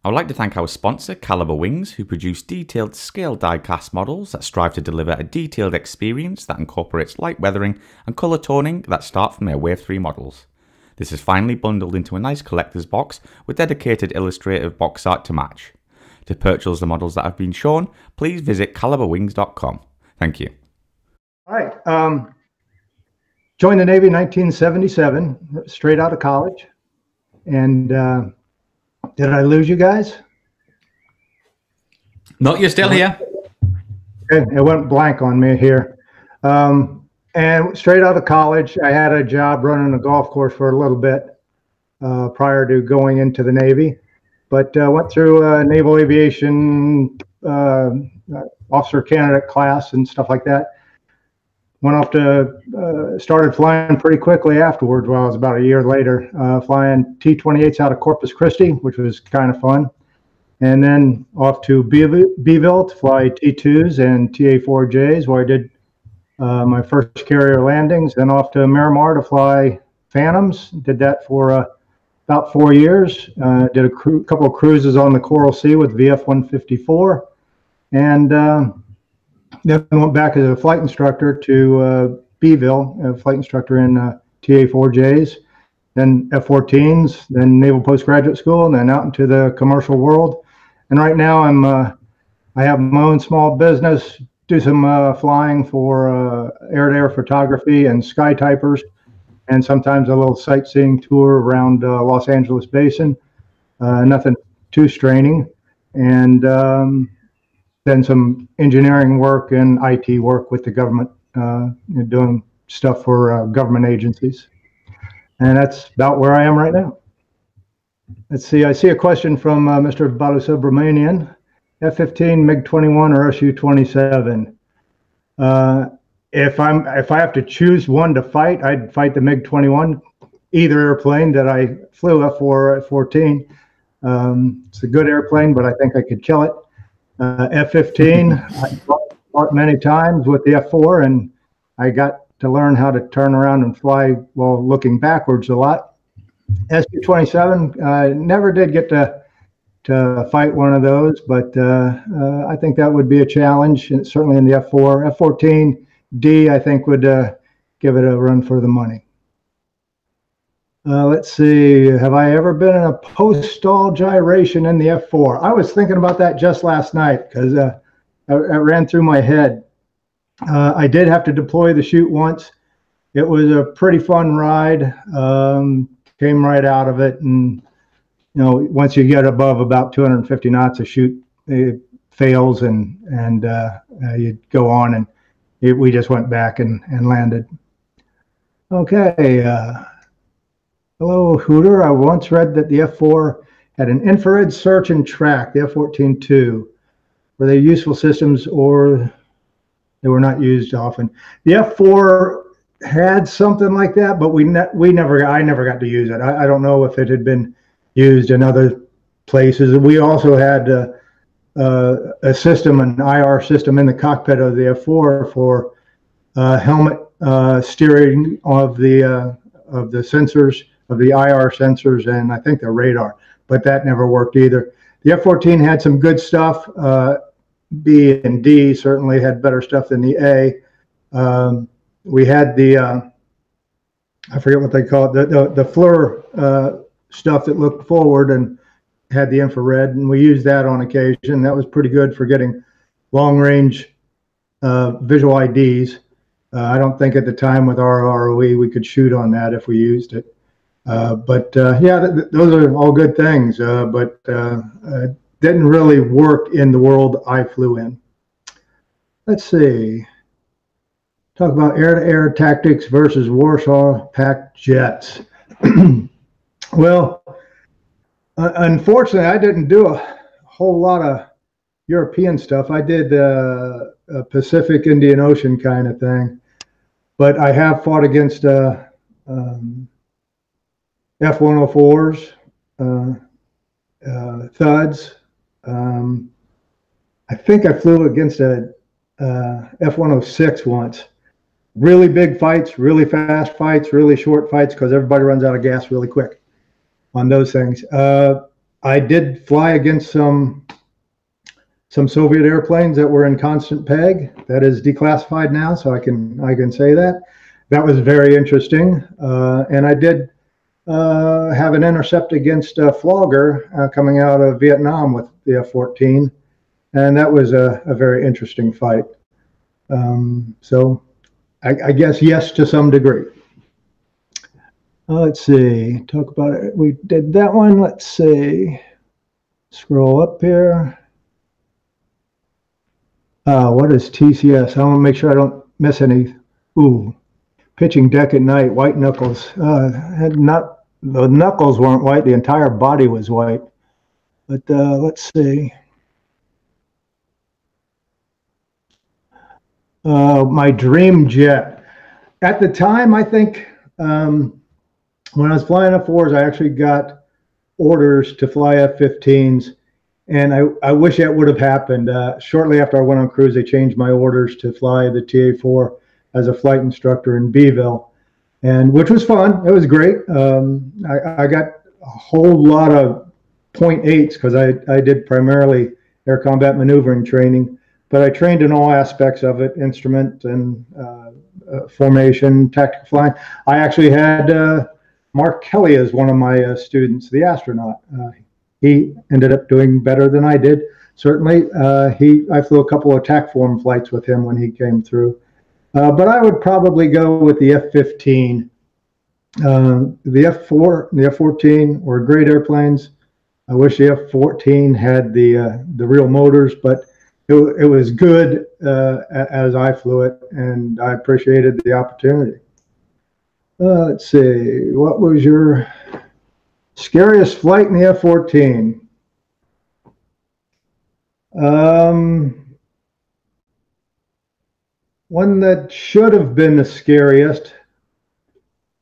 I would like to thank our sponsor, Caliber Wings, who produce detailed scale die-cast models that strive to deliver a detailed experience that incorporates light weathering and colour toning that start from their Wave 3 models. This is finally bundled into a nice collector's box with dedicated illustrative box art to match. To purchase the models that have been shown, please visit caliberwings.com. Thank you. All right. Joined the Navy in 1977, straight out of college. And did I lose you guys? No, you're still here. It went blank on me here. And straight out of college, I had a job running a golf course for a little bit prior to going into the Navy. But went through Naval Aviation officer candidate class and stuff like that. Went off to, started flying pretty quickly afterwards. Well, it was about a year later, flying T-28s out of Corpus Christi, which was kind of fun. And then off to Beeville to fly T-2s and TA-4Js, where I did my first carrier landings. Then off to Miramar to fly Phantoms. Did that for about 4 years. Did a couple of cruises on the Coral Sea with VF-154. And then went back as a flight instructor to Beeville, a flight instructor in TA-4Js, then F-14s, then Naval Postgraduate School, and then out into the commercial world. And right now I have my own small business, do some flying for air-to-air photography and sky typers, and sometimes a little sightseeing tour around Los Angeles Basin. Nothing too straining. And then some engineering work and IT work with the government, doing stuff for government agencies. And that's about where I am right now. Let's see, I see a question from Mr. Balusubramanian. F-15, MiG-21, or Su-27? If I have to choose one to fight, I'd fight the MiG-21, either airplane that I flew, F-4 or F-14. It's a good airplane, but I think I could kill it. F-15, I fought many times with the F-4, and I got to learn how to turn around and fly while looking backwards a lot. Su-27, never did get to fight one of those, but I think that would be a challenge, and certainly in the F-4. F-14D, I think, would give it a run for the money. Let's see, have I ever been in a post-stall gyration in the F-4? I was thinking about that just last night because it ran through my head. I did have to deploy the chute once. It was a pretty fun ride. Came right out of it, and you know, once you get above about 250 knots, the chute fails, and you go on, and we just went back and landed. Okay. Hello, Hooter. I once read that the F-4 had an infrared search and track, the F-14 too. Were they useful systems, or they were not used often? The F-4 had something like that, but I never got to use it. I don't know if it had been used in other places. We also had a system, an IR system in the cockpit of the F-4 for helmet steering of the sensors, of the IR sensors, and I think the radar, but that never worked either. The F-14 had some good stuff. B and D certainly had better stuff than the A. We had the, I forget what they call it, the FLIR stuff that looked forward and had the infrared, and we used that on occasion. That was pretty good for getting long-range visual IDs. I don't think at the time with our ROE we could shoot on that if we used it. Yeah, those are all good things, but didn't really work in the world I flew in. Let's see. Talk about air-to-air tactics versus Warsaw Pact jets. Well, unfortunately, I didn't do a whole lot of European stuff. I did a Pacific Indian Ocean kind of thing, but I have fought against F-104s, thuds. I think I flew against a F-106 once. Really big fights, really fast fights, really short fights, because everybody runs out of gas really quick on those things. I did fly against some Soviet airplanes that were in constant peg. That is declassified now, so I can say that. That was very interesting. And I did have an intercept against a flogger coming out of Vietnam with the F-14, and that was a very interesting fight. So I guess yes to some degree. Let's see, talk about it. We did that one. Let's see, scroll up here. What is TCS? I want to make sure I don't miss any. Ooh, pitching deck at night, white knuckles. The knuckles weren't white, the entire body was white. But let's see. My dream jet. At the time, I think when I was flying F4s, I actually got orders to fly F-15s, and I wish that would have happened. Shortly after I went on cruise, they changed my orders to fly the TA-4 as a flight instructor in Beeville, and which was fun. It was great. I got a whole lot of .8s because I did primarily air combat maneuvering training, but I trained in all aspects of it, instrument and formation, tactical flying. I actually had Mark Kelly as one of my students, the astronaut. He ended up doing better than I did. Certainly, I flew a couple of TAC form flights with him when he came through. But I would probably go with the F-15. The F-4 and the F-14 were great airplanes. I wish the F-14 had the real motors, but it was good as I flew it, and I appreciated the opportunity. Let's see, what was your scariest flight in the F-14? One that should have been the scariest,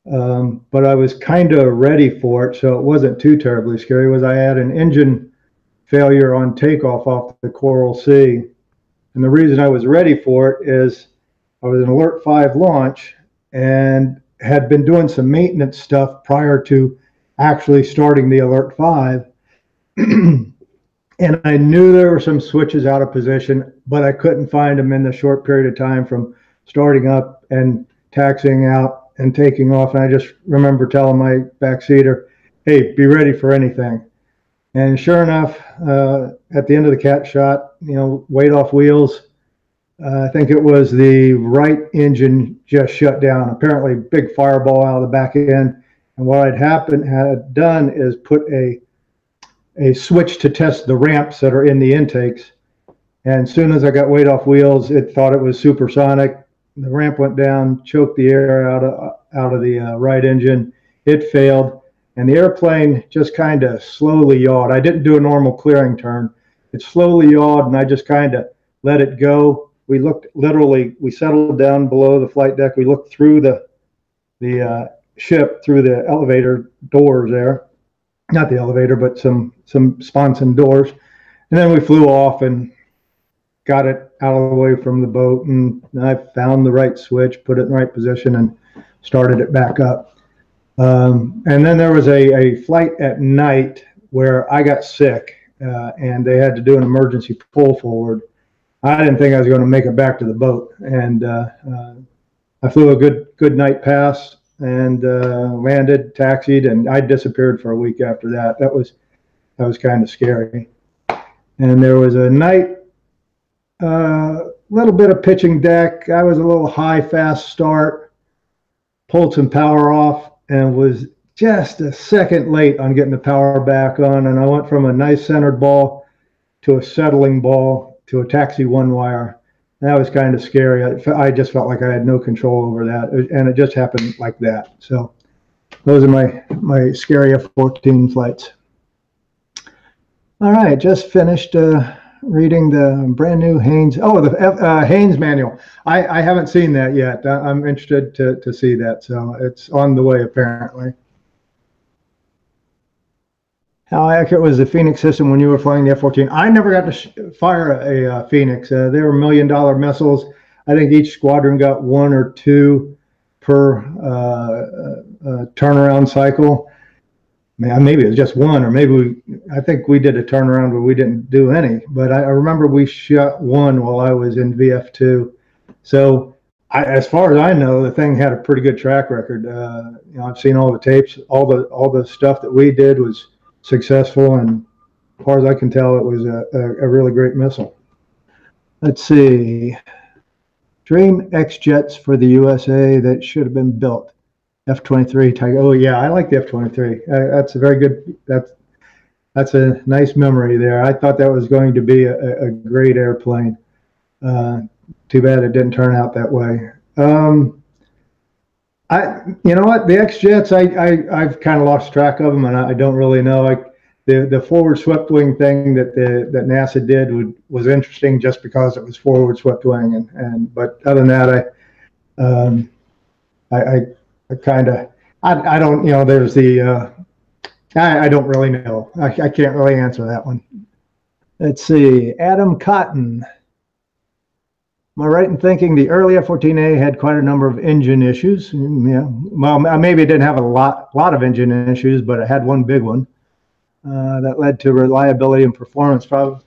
but I was kind of ready for it, so it wasn't too terribly scary, was I had an engine failure on takeoff off the Coral Sea. And the reason I was ready for it is I was in Alert 5 launch and had been doing some maintenance stuff prior to actually starting the Alert 5. And I knew there were some switches out of position, but I couldn't find them in the short period of time from starting up and taxiing out and taking off. And I just remember telling my backseater, hey, be ready for anything. And sure enough, at the end of the cat shot, weight off wheels, I think it was the right engine just shut down. Apparently, big fireball out of the back end. And what had done is put a switch to test the ramps that are in the intakes. And as soon as I got weight off wheels, it thought it was supersonic. The ramp went down, choked the air out of the right engine. It failed, and the airplane just kind of slowly yawed. I didn't do a normal clearing turn. It slowly yawed, and I just kind of let it go. We settled down below the flight deck. We looked through the ship, through the elevator doors there. Not the elevator, but some sponson doors. And then we flew off and got it out of the way from the boat. And I found the right switch, put it in the right position, and started it back up. And then there was a flight at night where I got sick, and they had to do an emergency pull forward. I didn't think I was going to make it back to the boat. And I flew a good night pass and landed, taxied, and I disappeared for a week after that. That was kind of scary. And there was a night, little bit of pitching deck. I was a little high, fast start, pulled some power off, and was just a second late on getting the power back on. And I went from a nice centered ball to a settling ball to a taxi one wire. That was kind of scary. I just felt like I had no control over that, and it just happened like that. So those are my scary F-14 flights. All right, just finished reading the brand new Haynes. Oh, the Haynes manual. I haven't seen that yet. I'm interested to see that. So it's on the way apparently. How accurate was the Phoenix system when you were flying the F-14? I never got to fire a Phoenix. They were $1 million missiles. I think each squadron got 1 or 2 per turnaround cycle. maybe it was just one, or maybe I think we did a turnaround where we didn't do any, but I remember we shot one while I was in VF2. So as far as I know, the thing had a pretty good track record. I've seen all the tapes, all the stuff that we did was successful, and as far as I can tell, it was a really great missile. Let's see. Dream X jets for the USA that should have been built. F-23 Tiger. Oh yeah, I like the F-23. That's a very good. That's a nice memory there. I thought that was going to be a great airplane. Too bad it didn't turn out that way. You know what? The X jets, I've kind of lost track of them, and I don't really know. The forward swept wing thing that NASA did was interesting just because it was forward swept wing, but other than that, I kind of I don't, there's the I don't really know. I can't really answer that one. Let's see, Adam Cotton. Am I right in thinking the early F-14A had quite a number of engine issues? Yeah, well, maybe it didn't have a lot of engine issues, but it had one big one. That led to reliability and performance problems.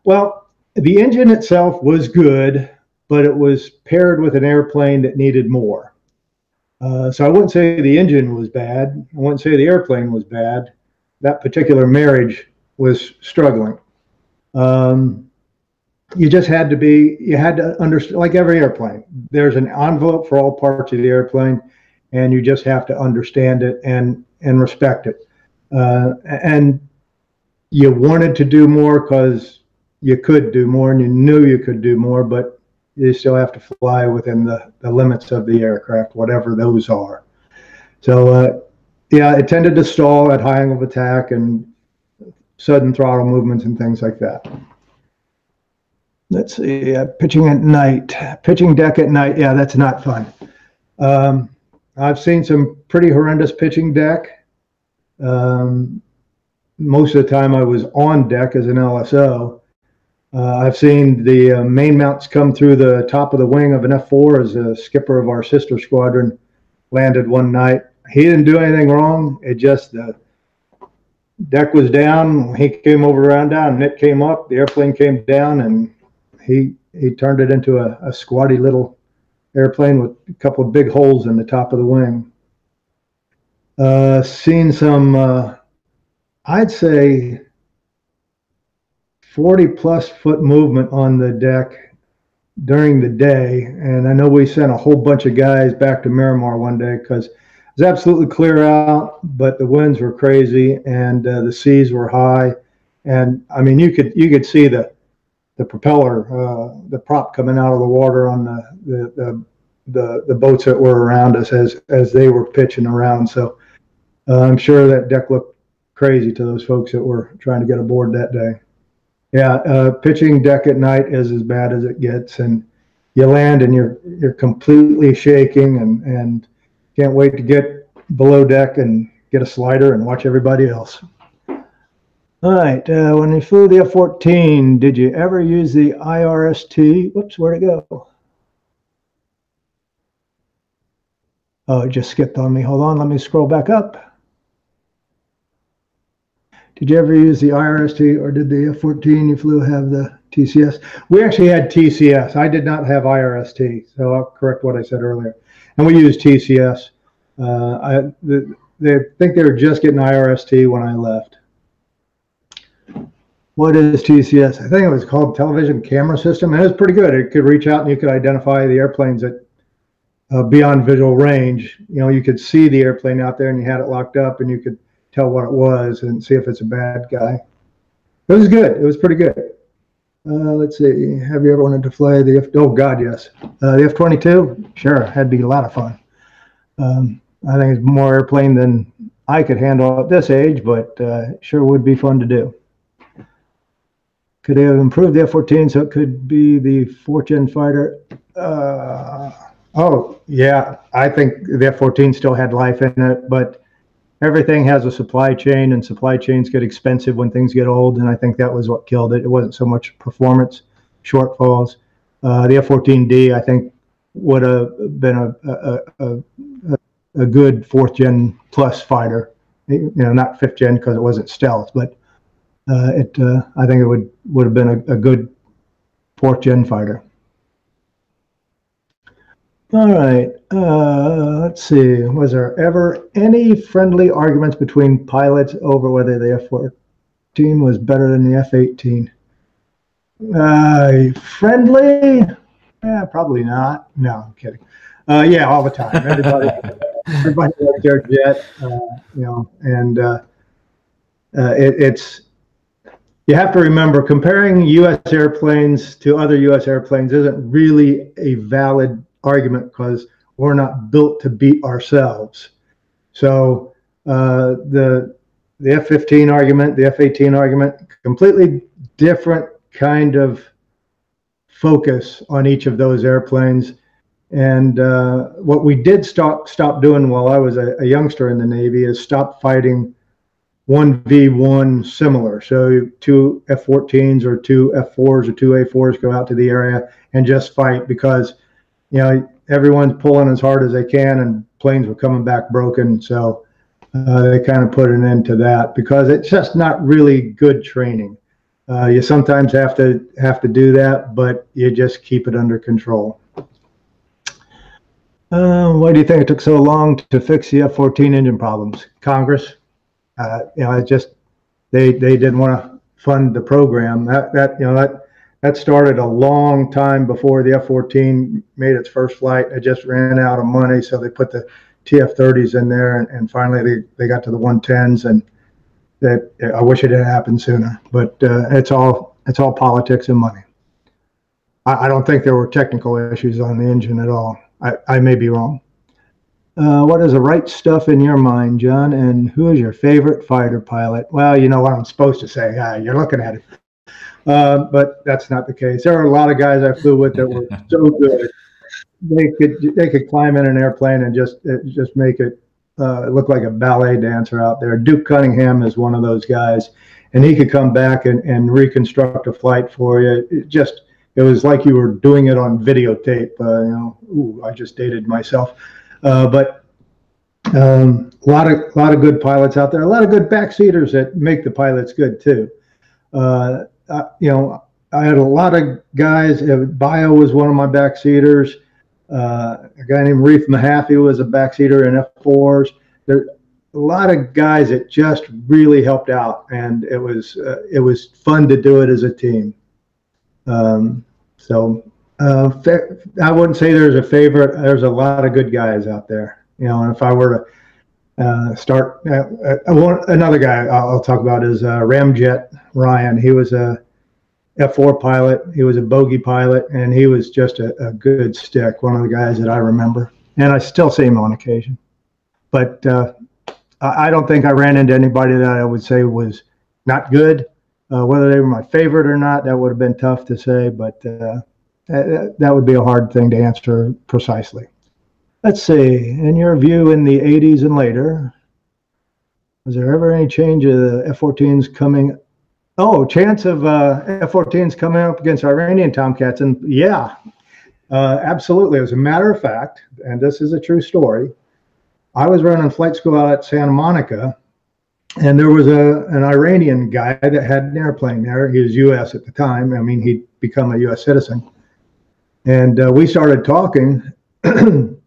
Well, the engine itself was good, but it was paired with an airplane that needed more. So I wouldn't say the engine was bad. I wouldn't say the airplane was bad. That particular marriage was struggling. You just had to understand, like every airplane, there's an envelope for all parts of the airplane, and you just have to understand it and respect it. And you wanted to do more because you could do more and you knew you could do more, but you still have to fly within the limits of the aircraft, whatever those are. So, yeah, it tended to stall at high angle of attack and sudden throttle movements and things like that. Let's see, pitching at night, pitching deck at night. Yeah, that's not fun. I've seen some pretty horrendous pitching deck. Most of the time I was on deck as an LSO. I've seen the main mounts come through the top of the wing of an F4 as a skipper of our sister squadron landed one night. He didn't do anything wrong. It just, the deck was down. He came over around down, and it came up. The airplane came down, and he turned it into a squatty little airplane with a couple of big holes in the top of the wing. Seen some, I'd say 40+ foot movement on the deck during the day. And I know we sent a whole bunch of guys back to Miramar one day because it was absolutely clear out, but the winds were crazy and the seas were high. And I mean, you could see the propeller, the prop coming out of the water on the boats that were around us as they were pitching around. So I'm sure that deck looked crazy to those folks that were trying to get aboard that day. Yeah, pitching deck at night is as bad as it gets, and you land and you're completely shaking and can't wait to get below deck and get a slider and watch everybody else. All right, when you flew the F-14, did you ever use the IRST? Whoops, where'd it go? Oh, it just skipped on me. Hold on, let me scroll back up. Did you ever use the IRST, or did the F-14 you flew have the TCS? We actually had TCS. I did not have IRST, so I'll correct what I said earlier. And we used TCS. I think they were just getting IRST when I left. What is TCS? I think it was called Television Camera System, and it was pretty good. It could reach out and you could identify the airplanes at beyond visual range. You know, you could see the airplane out there and you had it locked up and you could tell what it was and see if it's a bad guy. It was good. It was pretty good. Let's see. Have you ever wanted to fly the oh God, yes. The F-22? Sure, that'd be a lot of fun. I think it's more airplane than I could handle at this age, but sure would be fun to do. Could they have improved the F-14 so it could be the 4th-gen fighter? Oh, yeah. I think the F-14 still had life in it, but everything has a supply chain, and supply chains get expensive when things get old, and I think that was what killed it. It wasn't so much performance shortfalls. The F-14D, I think, would have been a good 4th-gen plus fighter. not 5th gen because it wasn't stealth, but I think it would have been a good 4th gen fighter. All right, let's see. Was there ever any friendly arguments between pilots over whether the F-14 was better than the F-18? Friendly? Probably not. No, I'm kidding. Yeah, all the time. Everybody likes their jet, and it's. You have to remember, comparing U.S. airplanes to other U.S. airplanes isn't really a valid argument because we're not built to beat ourselves. So the F-15 argument, the F-18 argument, completely different kind of focus on each of those airplanes. And what we did stop doing while I was a youngster in the Navy is stop fighting 1v1 similar. So 2 F-14s or 2 F-4s or 2 A-4s go out to the area and just fight because, everyone's pulling as hard as they can and planes were coming back broken. So they kind of put an end to that because it's just not really good training. You sometimes have to do that, but you just keep it under control. Why do you think it took so long to fix the F-14 engine problems? Congress, it just they didn't want to fund the program. That started a long time before the F-14 made its first flight. It just ran out of money, so they put the TF-30s in there, and finally they got to the 110s, and that I wish it had happened sooner. But it's all politics and money. I don't think there were technical issues on the engine at all. I may be wrong. What is the right stuff in your mind, John? And who is your favorite fighter pilot? Well, you know what I'm supposed to say. You're looking at it. But that's not the case. There are a lot of guys I flew with that were so good. They could climb in an airplane and just make it look like a ballet dancer out there. Duke Cunningham is one of those guys, and he could come back and reconstruct a flight for you. It was like you were doing it on videotape. I just dated myself. But a lot of good pilots out there. A lot of good backseaters that make the pilots good too. I had a lot of guys. Bio was one of my backseaters. A guy named Reef Mahaffey was a backseater in F4s. There a lot of guys that just really helped out, and it was fun to do it as a team. I wouldn't say there's a favorite. There's a lot of good guys out there, and if I were to start, another guy I'll talk about is Ramjet Ryan. He was a F4 pilot. He was a bogey pilot, and he was just a good stick. One of the guys that I remember, and I still see him on occasion. But I don't think I ran into anybody that I would say was not good. Whether they were my favorite or not, that would have been tough to say, but that would be a hard thing to answer precisely. Let's see, in your view in the 80s and later, was there ever any change of the F-14s coming? Oh, chance of F-14s coming up against Iranian Tomcats? And yeah, absolutely. As a matter of fact, and this is a true story, I was running flight school out at Santa Monica, and there was an Iranian guy that had an airplane there. He was U.S. at the time. I mean, he'd become a U.S. citizen. And we started talking, and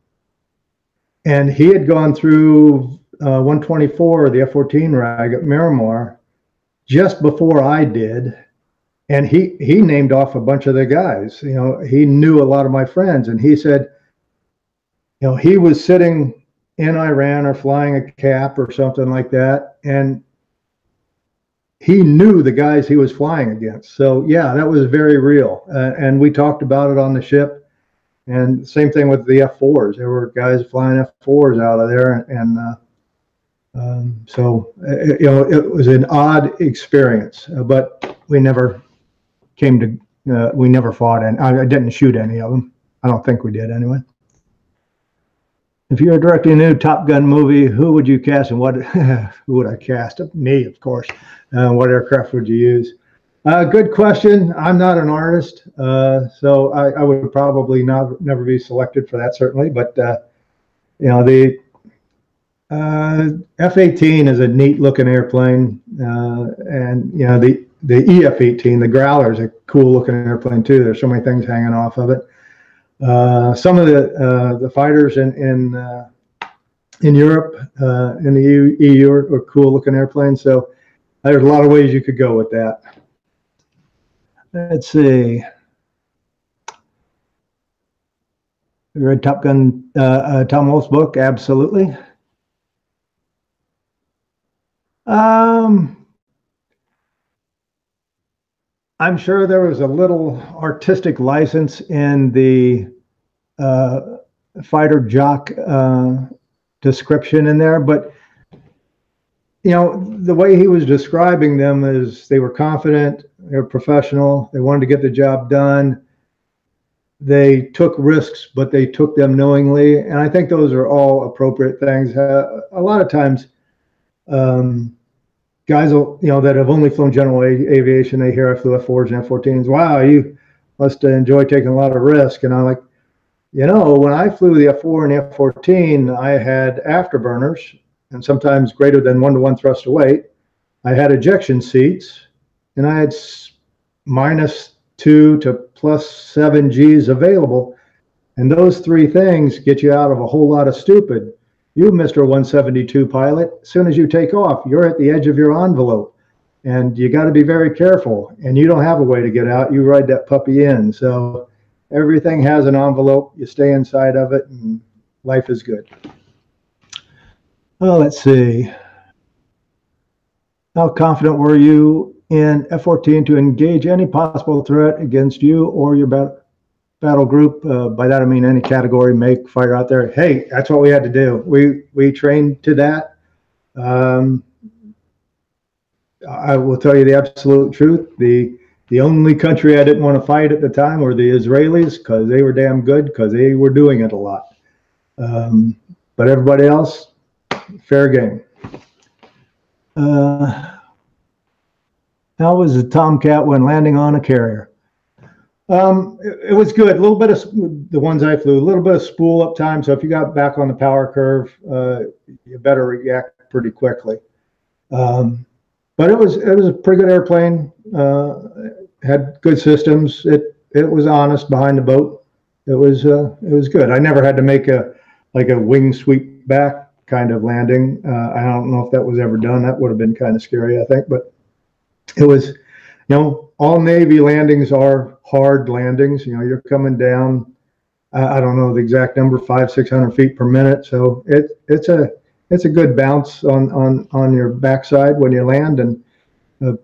he had gone through 124, the F-14 rag at Miramar, just before I did. And he named off a bunch of the guys. He knew a lot of my friends, and he said, he was sitting in Iran or flying a cap or something like that, and he knew the guys he was flying against. So yeah, that was very real. And we talked about it on the ship. And same thing with the F4s. There were guys flying F4s out of there, and so it was an odd experience. But we never we never fought, and I didn't shoot any of them. I don't think we did anyway. If you were directing a new Top Gun movie, who would you cast and what? Who would I cast? Me, of course. What aircraft would you use? Good question. I'm not an artist, so I would probably never be selected for that, certainly. But F-18 is a neat looking airplane, and you know the EF-18, the Growler, is a cool looking airplane too. There's so many things hanging off of it. Some of the fighters in Europe, in the EU, are cool looking airplanes. So there's a lot of ways you could go with that. Let's see. You read Top Gun, Tom Wolfe's book? Absolutely. I'm sure there was a little artistic license in the fighter jock description in there, but you know, the way he was describing them is they were confident, they were professional, they wanted to get the job done. They took risks, but they took them knowingly, and I think those are all appropriate things. A lot of times, guys that have only flown general aviation, they hear I flew F4s and F-14s. Wow, you must enjoy taking a lot of risk. And I'm like, you know, when I flew the F4 and the F-14, I had afterburners, and sometimes greater than 1-to-1 thrust to weight. I had ejection seats, and I had -2 to +7 Gs available. And those three things get you out of a whole lot of stupid. You, Mr. 172 pilot, as soon as you take off, you're at the edge of your envelope, and you got to be very careful, and you don't have a way to get out. You ride that puppy in. So everything has an envelope. You stay inside of it, and life is good. Oh, let's see. How confident were you in F-14 to engage any possible threat against you or your battle group? By that I mean any category, make, fighter out there. Hey, that's what we had to do. We trained to that. I will tell you the absolute truth. The only country I didn't want to fight at the time were the Israelis, because they were damn good, because they were doing it a lot. But everybody else, fair game. How was the Tomcat when landing on a carrier? It was good. A little bit of the ones I flew, a little bit of spool up time. So if you got back on the power curve, you better react pretty quickly. But it was a pretty good airplane. Had good systems. It was honest behind the boat. It was good. I never had to make a wing sweep back kind of landing. I don't know if that was ever done. That would have been kind of scary, I think. But it was, you know, all Navy landings are hard landings. You know, you're coming down, I don't know the exact number, 500-600 feet per minute. So it's a good bounce on your backside when you land, and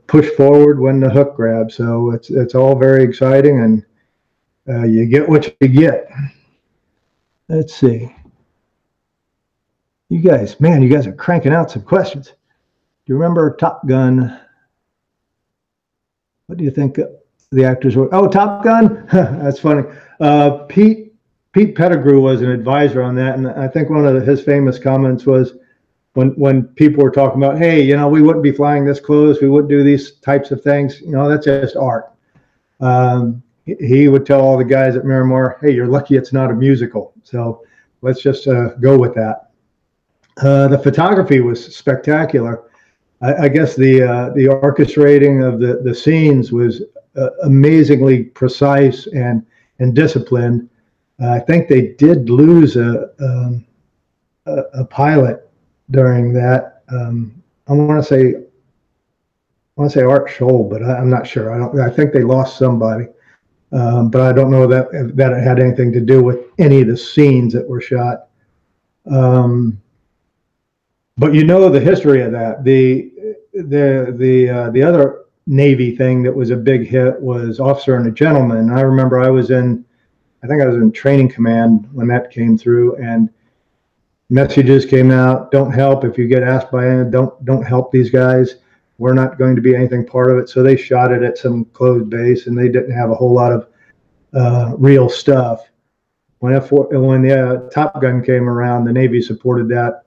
push forward when the hook grabs. So it's all very exciting, and you get what you get. Let's see. You guys are cranking out some questions. Do you remember Top Gun? What do you think the actors were? Oh, Top Gun? That's funny. Pete Pettigrew was an advisor on that, and I think one of his famous comments was when people were talking about, hey, you know, we wouldn't be flying this close, we wouldn't do these types of things. You know, that's just art. He would tell all the guys at Miramar, hey, you're lucky it's not a musical. So let's just go with that. The photography was spectacular. I guess the orchestrating of the scenes was amazingly precise and disciplined. I think they did lose a pilot during that. I want to say Art Scholl, but I'm not sure. I think they lost somebody, but I don't know that it had anything to do with any of the scenes that were shot. But you know the history of that. The other Navy thing that was a big hit was Officer and a Gentleman. I remember I think I was in training command when that came through, and messages came out: don't help if you get asked by anyone. Don't help these guys. We're not going to be anything part of it. So they shot it at some closed base, and they didn't have a whole lot of real stuff. When the Top Gun came around, the Navy supported that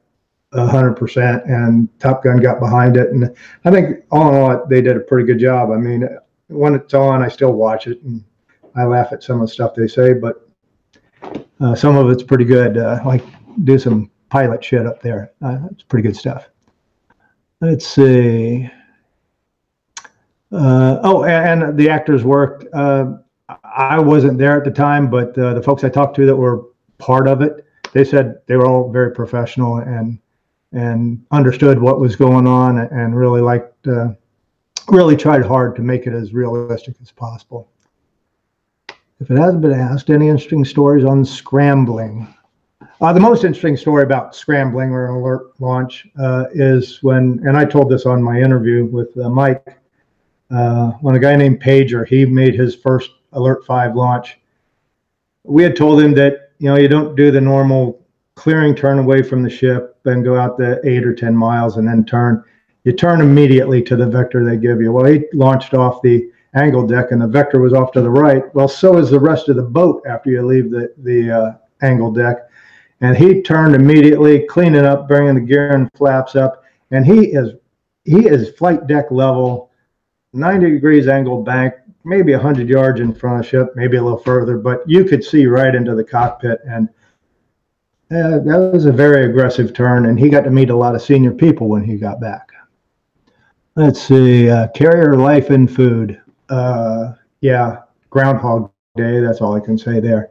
100%, and Top Gun got behind it. And I think all in all, they did a pretty good job. I mean, when it's on, I still watch it, and I laugh at some of the stuff they say, but some of it's pretty good. Like do some pilot shit up there. It's pretty good stuff. Let's see. Oh, and the actors' work. I wasn't there at the time, but the folks I talked to that were part of it, they said they were all very professional and understood what was going on and really liked, really tried hard to make it as realistic as possible. If it hasn't been asked, any interesting stories on scrambling? The most interesting story about scrambling or an alert launch is when, and I told this on my interview with Mike, when a guy named Pager, he made his first Alert 5 launch. We had told him that, you don't do the normal clearing turn away from the ship and go out the 8 or 10 miles and then turn. You turn immediately to the vector they give you. Well, he launched off the angle deck and the vector was off to the right. Well, so is the rest of the boat after you leave the angle deck. And he turned immediately, cleaning up, bringing the gear and flaps up. And he is flight deck level, 90 degrees angle bank, maybe 100 yards in front of the ship, maybe a little further, but you could see right into the cockpit. And that was a very aggressive turn, and he got to meet a lot of senior people when he got back. Let's see, carrier life and food. Yeah, Groundhog Day, that's all I can say there.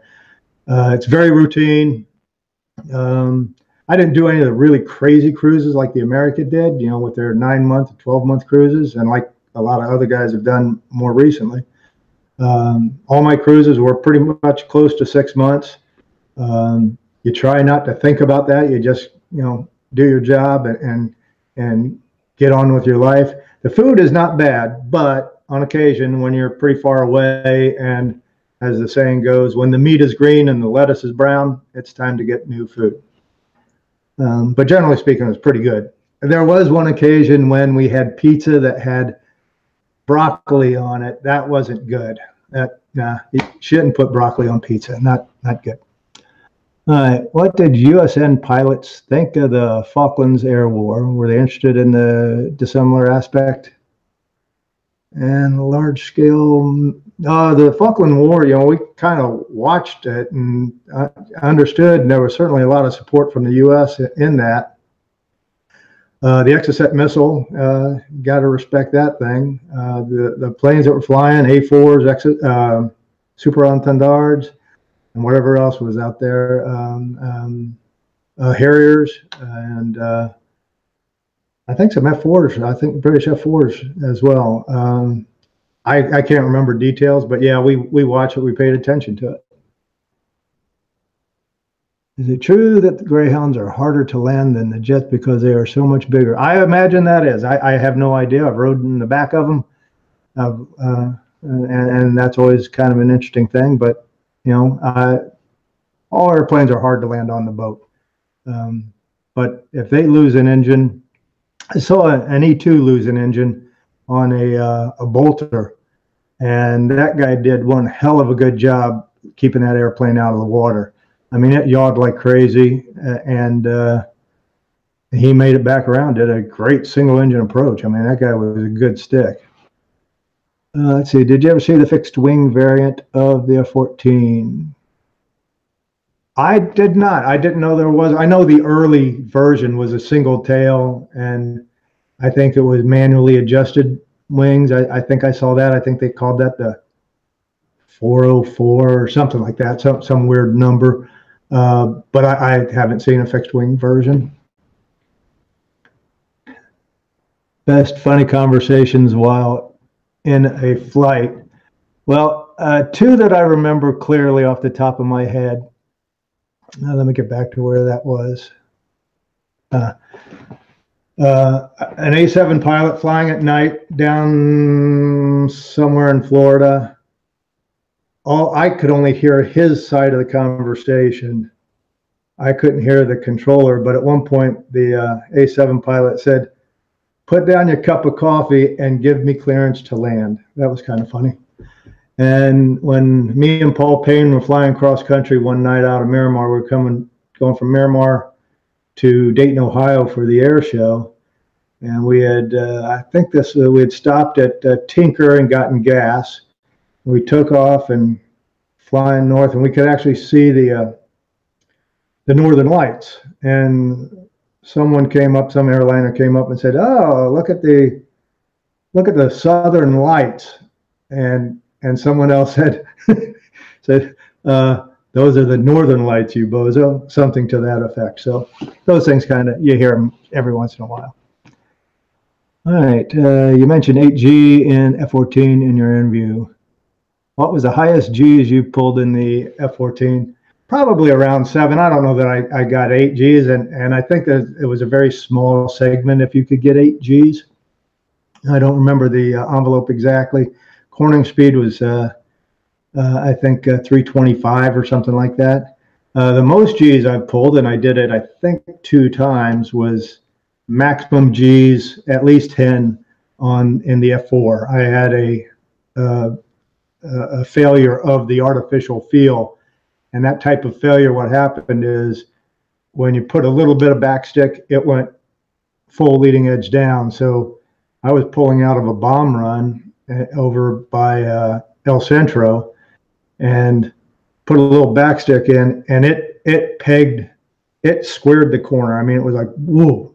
It's very routine. I didn't do any of the really crazy cruises like the America did, with their 9-month, 12-month cruises, and like a lot of other guys have done more recently. All my cruises were pretty much close to 6 months. You try not to think about that. You just, do your job and get on with your life. The food is not bad, but on occasion when you're pretty far away and, as the saying goes, when the meat is green and the lettuce is brown, it's time to get new food. But generally speaking, it was pretty good. There was one occasion when we had pizza that had broccoli on it. That wasn't good. Nah, you shouldn't put broccoli on pizza. Not good. All right. What did USN pilots think of the Falklands Air War? Were they interested in the dissimilar aspect? And large scale, the Falkland War, we kind of watched it and understood, and there was certainly a lot of support from the U.S. in that. The Exocet missile, got to respect that thing. The planes that were flying, A4s, Super Entendards, and whatever else was out there, Harriers, and I think some F4s, I think British F4s as well. I can't remember details, but yeah, we watched it, we paid attention to it. Is it true that the Greyhounds are harder to land than the jets because they are so much bigger? I imagine that is. I have no idea. I've rode in the back of them, and that's always kind of an interesting thing. But all airplanes are hard to land on the boat. But if they lose an engine, I saw an E2 lose an engine on a bolter, and that guy did one hell of a good job keeping that airplane out of the water. I mean, it yawed like crazy, and he made it back around, did a great single engine approach. I mean, that guy was a good stick. Let's see, did you ever see the fixed wing variant of the F-14? I did not. I didn't know there was. I know the early version was a single tail, and I think it was manually adjusted wings. I think I saw that. I think they called that the 404 or something like that, some weird number. But I haven't seen a fixed wing version. Best funny conversations while in a flight. Well, two that I remember clearly off the top of my head. Now let me get back to where that was. An A7 pilot flying at night down somewhere in Florida. I could only hear his side of the conversation. I couldn't hear the controller, but at one point the A7 pilot said, "Put down your cup of coffee and give me clearance to land." That was kind of funny. And when me and Paul Payne were flying cross country one night out of Miramar, we were going from Miramar to Dayton, Ohio for the air show. And we had, I think we had stopped at Tinker and gotten gas. We took off and flying north, and we could actually see the the Northern Lights, and someone came up, some airliner came up and said, "Oh, look at the Southern Lights," and someone else said said, "Those are the Northern Lights, you bozo," something to that effect. So those things kind of, you hear them every once in a while. All right, you mentioned 8G in F-14 in your interview. What was the highest G's you pulled in the F-14? Probably around 7. I don't know that I got 8 Gs, and I think that it was a very small segment if you could get 8 Gs. I don't remember the envelope exactly. Corning speed was, I think, 325 or something like that. The most Gs I've pulled, and I did it, I think, 2 times, was maximum Gs, at least 10 in the F4. I had a failure of the artificial feel. And that type of failure, what happened is when you put a little bit of backstick, it went full leading edge down. So I was pulling out of a bomb run over by El Centro and put a little backstick in, and it squared the corner. I mean, it was like, whoa.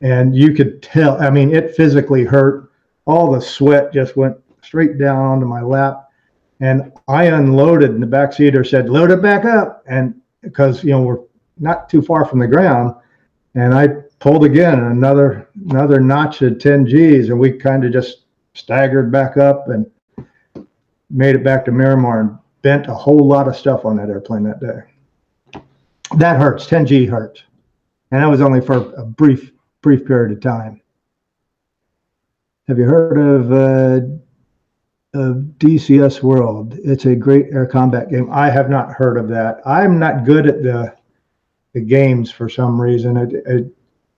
And you could tell, I mean, it physically hurt. All the sweat just went straight down onto my lap. And I unloaded, and the backseater said, "Load it back up." And because, we're not too far from the ground, and I pulled again, another notch at 10 Gs, and we kind of just staggered back up and made it back to Miramar and bent a whole lot of stuff on that airplane that day. That hurts. 10 G hurts. And that was only for a brief period of time. Have you heard of DCS World? It's a great air combat game. I have not heard of that. I'm not good at the games for some reason.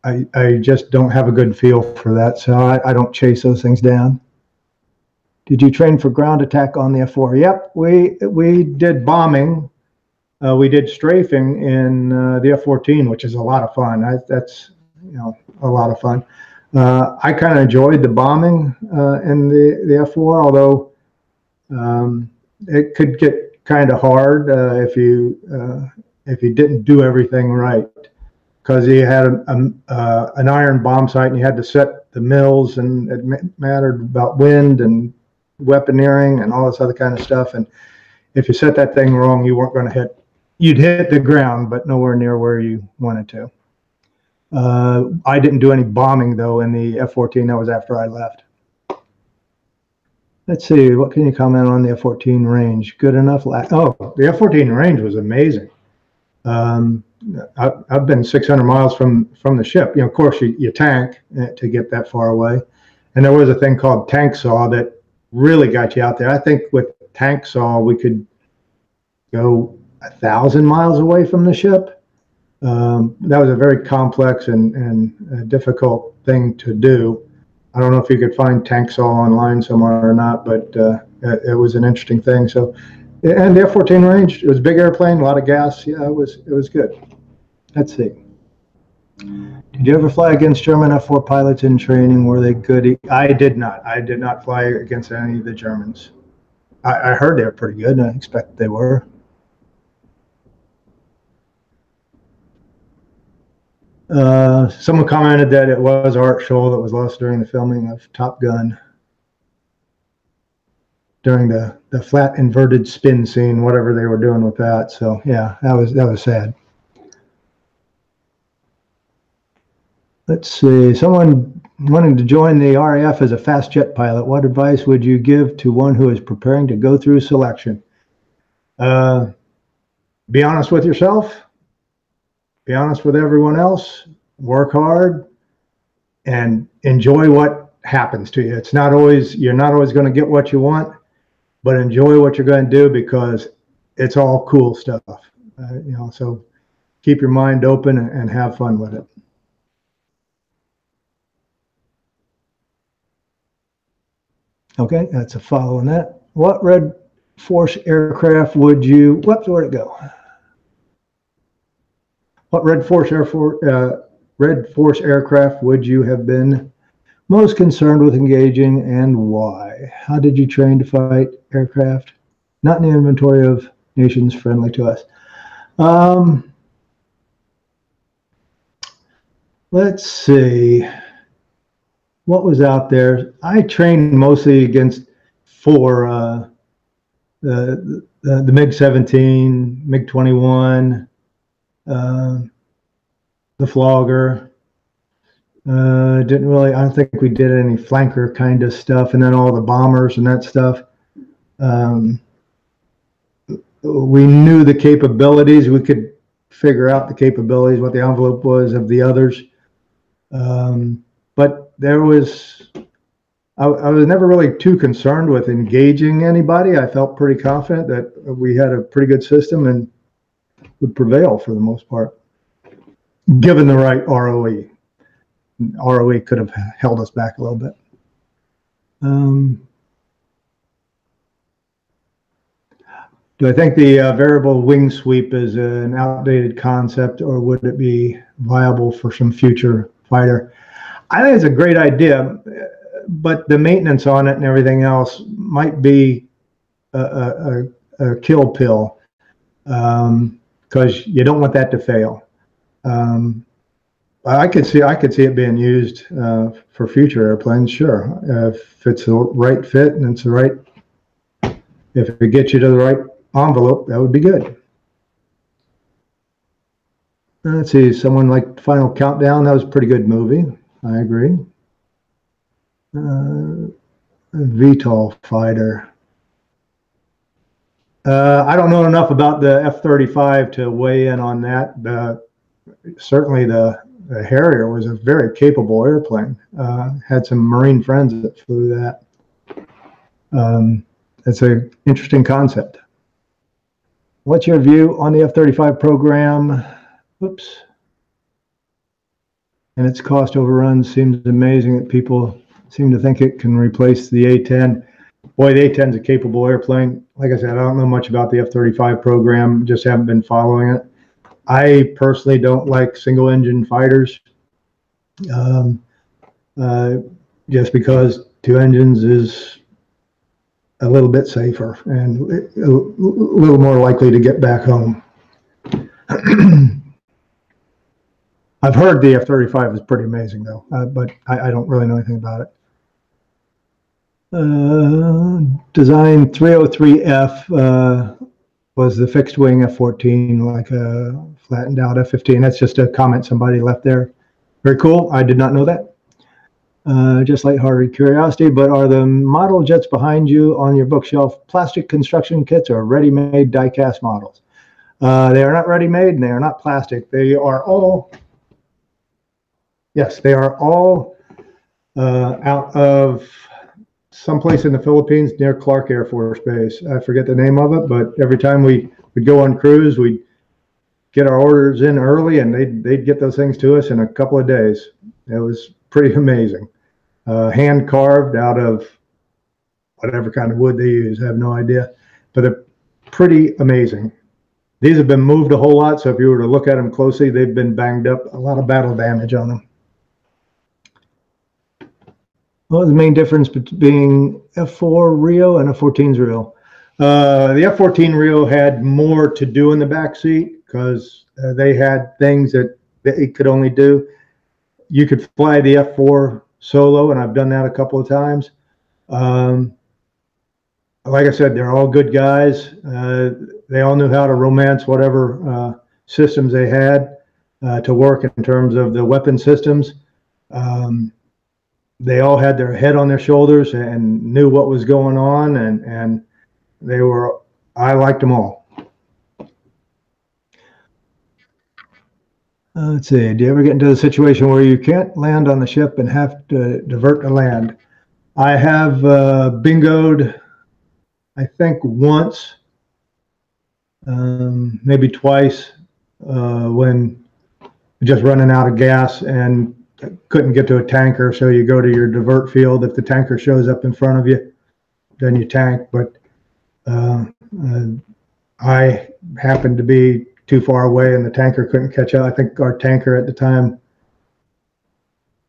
I just don't have a good feel for that, so I don't chase those things down. Did you train for ground attack on the F4? Yep, we did bombing. We did strafing in the F-14, which is a lot of fun. That's a lot of fun. I kind of enjoyed the bombing in the F4, although it could get kind of hard if you didn't do everything right, because you had an iron bomb sight and you had to set the mills, and it mattered about wind and weaponeering and all this other kind of stuff. And if you set that thing wrong, you weren't going to hit. You'd hit the ground, but nowhere near where you wanted to. I didn't do any bombing, though, in the F-14. That was after I left. Let's see. What can you comment on the F-14 range? Good enough? Oh, the F-14 range was amazing. I've been 600 miles from the ship. Of course, you tank to get that far away. And there was a thing called tank saw that really got you out there. I think with tank saw, we could go 1,000 miles away from the ship. That was a very complex and difficult thing to do. I don't know if you could find tank saw online somewhere or not, but it was an interesting thing. So, and the F-14 range, it was a big airplane, a lot of gas. Yeah, it was good. Let's see. Did you ever fly against German F-4 pilots in training? Were they good? I did not. I did not fly against any of the Germans. I heard they were pretty good, and I expect they were. Someone commented that it was Art Scholl that was lost during the filming of Top Gun, during the flat inverted spin scene, whatever they were doing with that. So yeah, that was sad. Let's see. Someone wanting to join the RAF as a fast jet pilot. What advice would you give to one who is preparing to go through selection? Be honest with yourself. Be honest with everyone else. Work hard and enjoy what happens to you. You're not always going to get what you want, but enjoy what you're going to do, because it's all cool stuff. So keep your mind open and have fun with it. Okay, that's a follow on that. What Red Force aircraft would you? Whoops, where'd it go? What Red Force aircraft would you have been most concerned with engaging, and why? How did you train to fight aircraft not in the inventory of nations friendly to us? let's see. What was out there? I trained mostly against the MiG-17, MiG-21, the Flogger. Didn't really, I don't think we did any flanker kind of stuff, and then all the bombers and that stuff. We knew the capabilities. We could figure out the capabilities, what the envelope was of the others. But there was, I was never really too concerned with engaging anybody. I felt pretty confident that we had a pretty good system and would prevail for the most part, given the right ROE. ROE could have held us back a little bit. Do I think the variable wing sweep is an outdated concept, or would it be viable for some future fighter? I think it's a great idea, but the maintenance on it and everything else might be a kill pill, because you don't want that to fail. I could see it being used for future airplanes, sure, if it's the right fit and it's the right, if it gets you to the right envelope, that would be good. Let's see, someone like Final Countdown, that was a pretty good movie. I agree. VTOL fighter. I don't know enough about the F-35 to weigh in on that. Certainly the Harrier was a very capable airplane. Had some Marine friends that flew that. It's an interesting concept. What's your view on the F-35 program? Oops. And its cost overruns. Seems amazing that people seem to think it can replace the A-10. Boy, the A-10 is a capable airplane. Like I said, I don't know much about the F-35 program. Just haven't been following it. I personally don't like single-engine fighters, just because two engines is a little bit safer and a little more likely to get back home. I've heard the F-35 is pretty amazing, though, but I don't really know anything about it. Design 303F was the fixed wing F-14, like a flattened out F-15. That's just a comment somebody left there. Very cool. I did not know that. Just lighthearted curiosity, but are the model jets behind you on your bookshelf plastic construction kits or ready-made die-cast models? They are not ready-made and they are not plastic. They are all, yes, they are all out of someplace in the Philippines near Clark Air Force Base. I forget the name of it, but every time we'd go on cruise, we'd get our orders in early and they'd get those things to us in a couple of days. It was pretty amazing. Hand carved out of whatever kind of wood they use. I have no idea, but they're pretty amazing. These have been moved a whole lot, so if you were to look at them closely, they've been banged up, a lot of battle damage on them. What was the main difference between F4 Rio and F-14's Rio? The F-14 Rio had more to do in the back seat because they had things that it could only do. You could fly the F4 solo, and I've done that a couple of times. Like I said, they're all good guys. They all knew how to romance whatever systems they had to work in terms of the weapon systems. They all had their head on their shoulders and knew what was going on, and they were, I liked them all. Let's see, do you ever get into the situation where you can't land on the ship and have to divert to land? I have bingoed, I think once, maybe twice, when just running out of gas and couldn't get to a tanker, so you go to your divert field. If the tanker shows up in front of you, then you tank. But I happened to be too far away and the tanker couldn't catch up. I think our tanker at the time,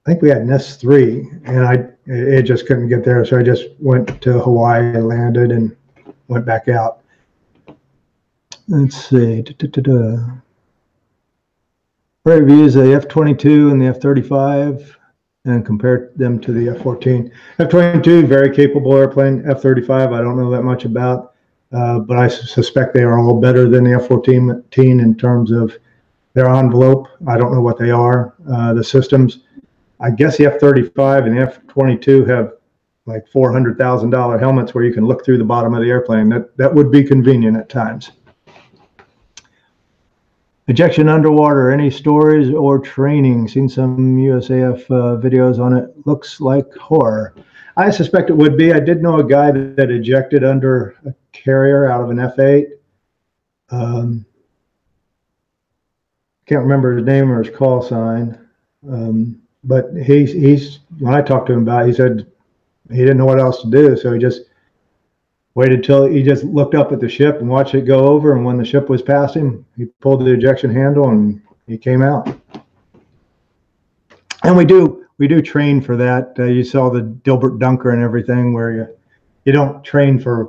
I think we had an S3, and it just couldn't get there, so I just went to Hawaii and landed and went back out. Let's see. Reviews the F-22 and the F-35 and compare them to the F-14. F-22, very capable airplane. F-35, I don't know that much about, but I suspect they are all better than the F-14 in terms of their envelope. I don't know what they are. The systems, I guess the F-35 and the F-22 have like $400,000 helmets where you can look through the bottom of the airplane. That would be convenient at times. Ejection underwater, any stories or training? Seen some USAF videos on it. Looks like horror. I suspect it would be. I did know a guy that ejected under a carrier out of an F-8. Can't remember his name or his call sign. But he's when I talked to him about it, he said he didn't know what else to do, so he just waited till he just looked up at the ship and watched it go over, and when the ship was past him, he pulled the ejection handle and he came out. And we do train for that. You saw the Dilbert Dunker and everything, where you don't train for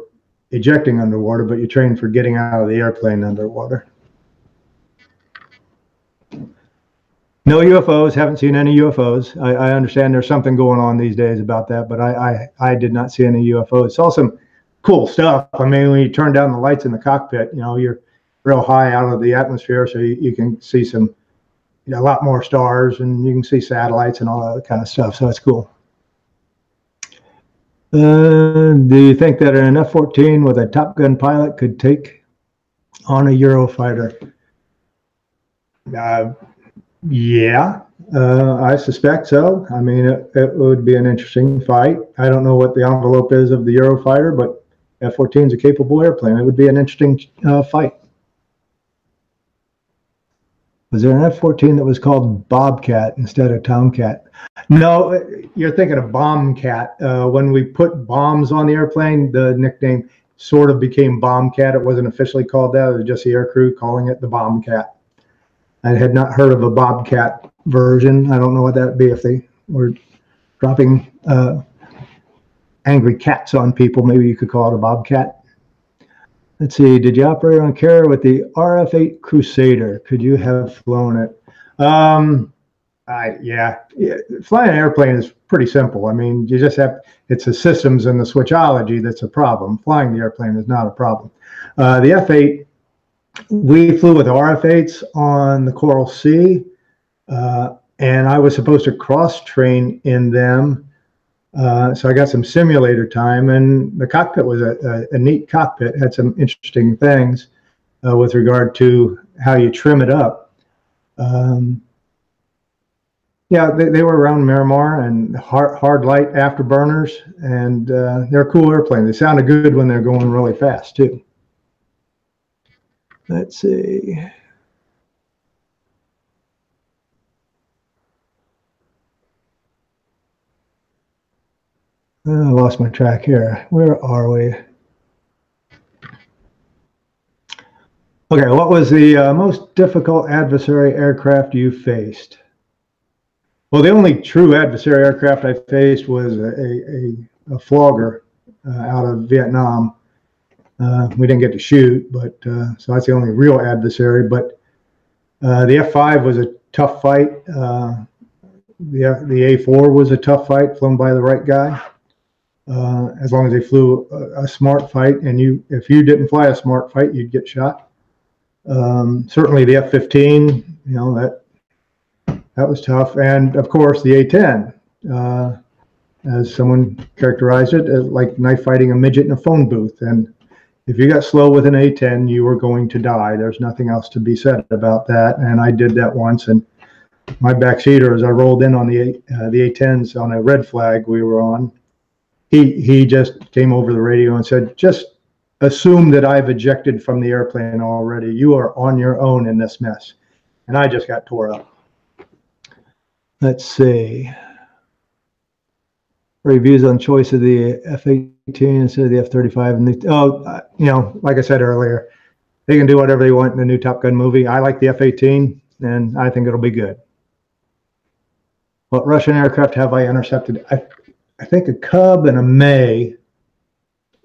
ejecting underwater, but you train for getting out of the airplane underwater. No UFOs, haven't seen any UFOs. I understand there's something going on these days about that, but I did not see any UFOs. Saw some cool stuff. I mean, when you turn down the lights in the cockpit, you know, you're real high out of the atmosphere, so you can see some, you know, a lot more stars, and you can see satellites and all that kind of stuff, so that's cool. Do you think that an F-14 with a Top Gun pilot could take on a Eurofighter? Yeah, I suspect so. I mean, it would be an interesting fight. I don't know what the envelope is of the Eurofighter, but F-14 is a capable airplane. It would be an interesting fight. Was there an F-14 that was called Bobcat instead of Tomcat? No, you're thinking of Bombcat. When we put bombs on the airplane, the nickname sort of became Bombcat. It wasn't officially called that. It was just the aircrew calling it the Bombcat. I had not heard of a Bobcat version. I don't know what that would be if they were dropping angry cats on people. Maybe you could call it a Bobcat. Let's see. Did you operate on carrier with the RF-8 Crusader? Could you have flown it? Yeah. Flying an airplane is pretty simple. I mean, you just have, it's the systems and the switchology that's a problem. Flying the airplane is not a problem. The F-8, we flew with RF-8s on the Coral Sea, and I was supposed to cross-train in them. So I got some simulator time, and the cockpit was a neat cockpit. Had some interesting things with regard to how you trim it up. Yeah, they were around Miramar and hard light afterburners, and they're a cool airplane. They sounded good when they're going really fast too. Let's see. I lost my track here. Where are we? Okay, what was the most difficult adversary aircraft you faced? Well, the only true adversary aircraft I faced was a flogger out of Vietnam. We didn't get to shoot, but so that's the only real adversary. But the F-5 was a tough fight. The A-4 was a tough fight, flown by the right guy. As long as they flew a smart fight, and if you didn't fly a smart fight, you'd get shot. Certainly the F-15, you know, that was tough, and of course the A-10, as someone characterized it, as like knife fighting a midget in a phone booth. And if you got slow with an A-10, you were going to die. There's nothing else to be said about that. And I did that once, and my backseater, as I rolled in on the A-10s on a red flag we were on, he just came over the radio and said, just assume that I've ejected from the airplane already. You are on your own in this mess. And I just got tore up. Let's see. Reviews on choice of the F-18 instead of the F-35. And you know, like I said earlier, they can do whatever they want in the new Top Gun movie. I like the F-18, and I think it'll be good. What Russian aircraft have I intercepted? I think a Cub and a May,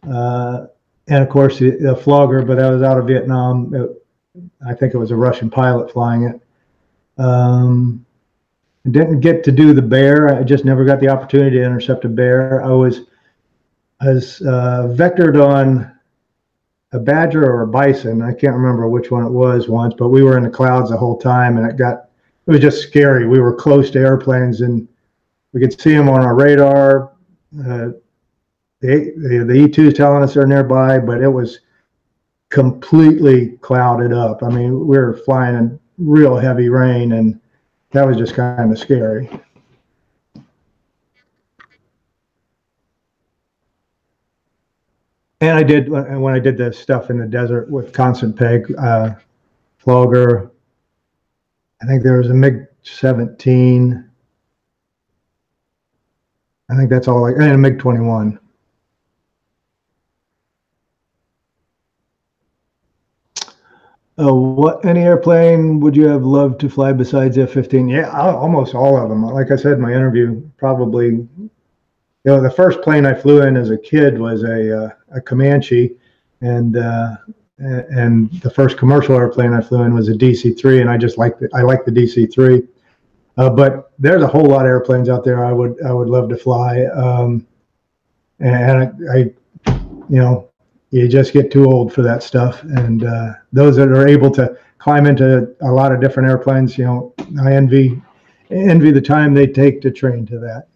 and of course the flogger, but that was out of Vietnam. I think it was a Russian pilot flying it. I didn't get to do the bear. I just never got the opportunity to intercept a bear. I was vectored on a badger or a bison. I can't remember which one it was once, but we were in the clouds the whole time, and it was just scary. We were close to airplanes, and we could see them on our radar. The E2 is telling us they're nearby, but it was completely clouded up. I mean, we were flying in real heavy rain, and that was just kind of scary. And I did, when I did the stuff in the desert with constant peg, flogger, I think there was a MiG-17. I think that's all, and a MiG-21. Any airplane would you have loved to fly besides F-15? Yeah, almost all of them. Like I said in my interview, probably, the first plane I flew in as a kid was a Comanche, and the first commercial airplane I flew in was a DC-3, and I like the DC-3. But there's a whole lot of airplanes out there I would love to fly, and you just get too old for that stuff. And those that are able to climb into a lot of different airplanes, I envy the time they take to train to that.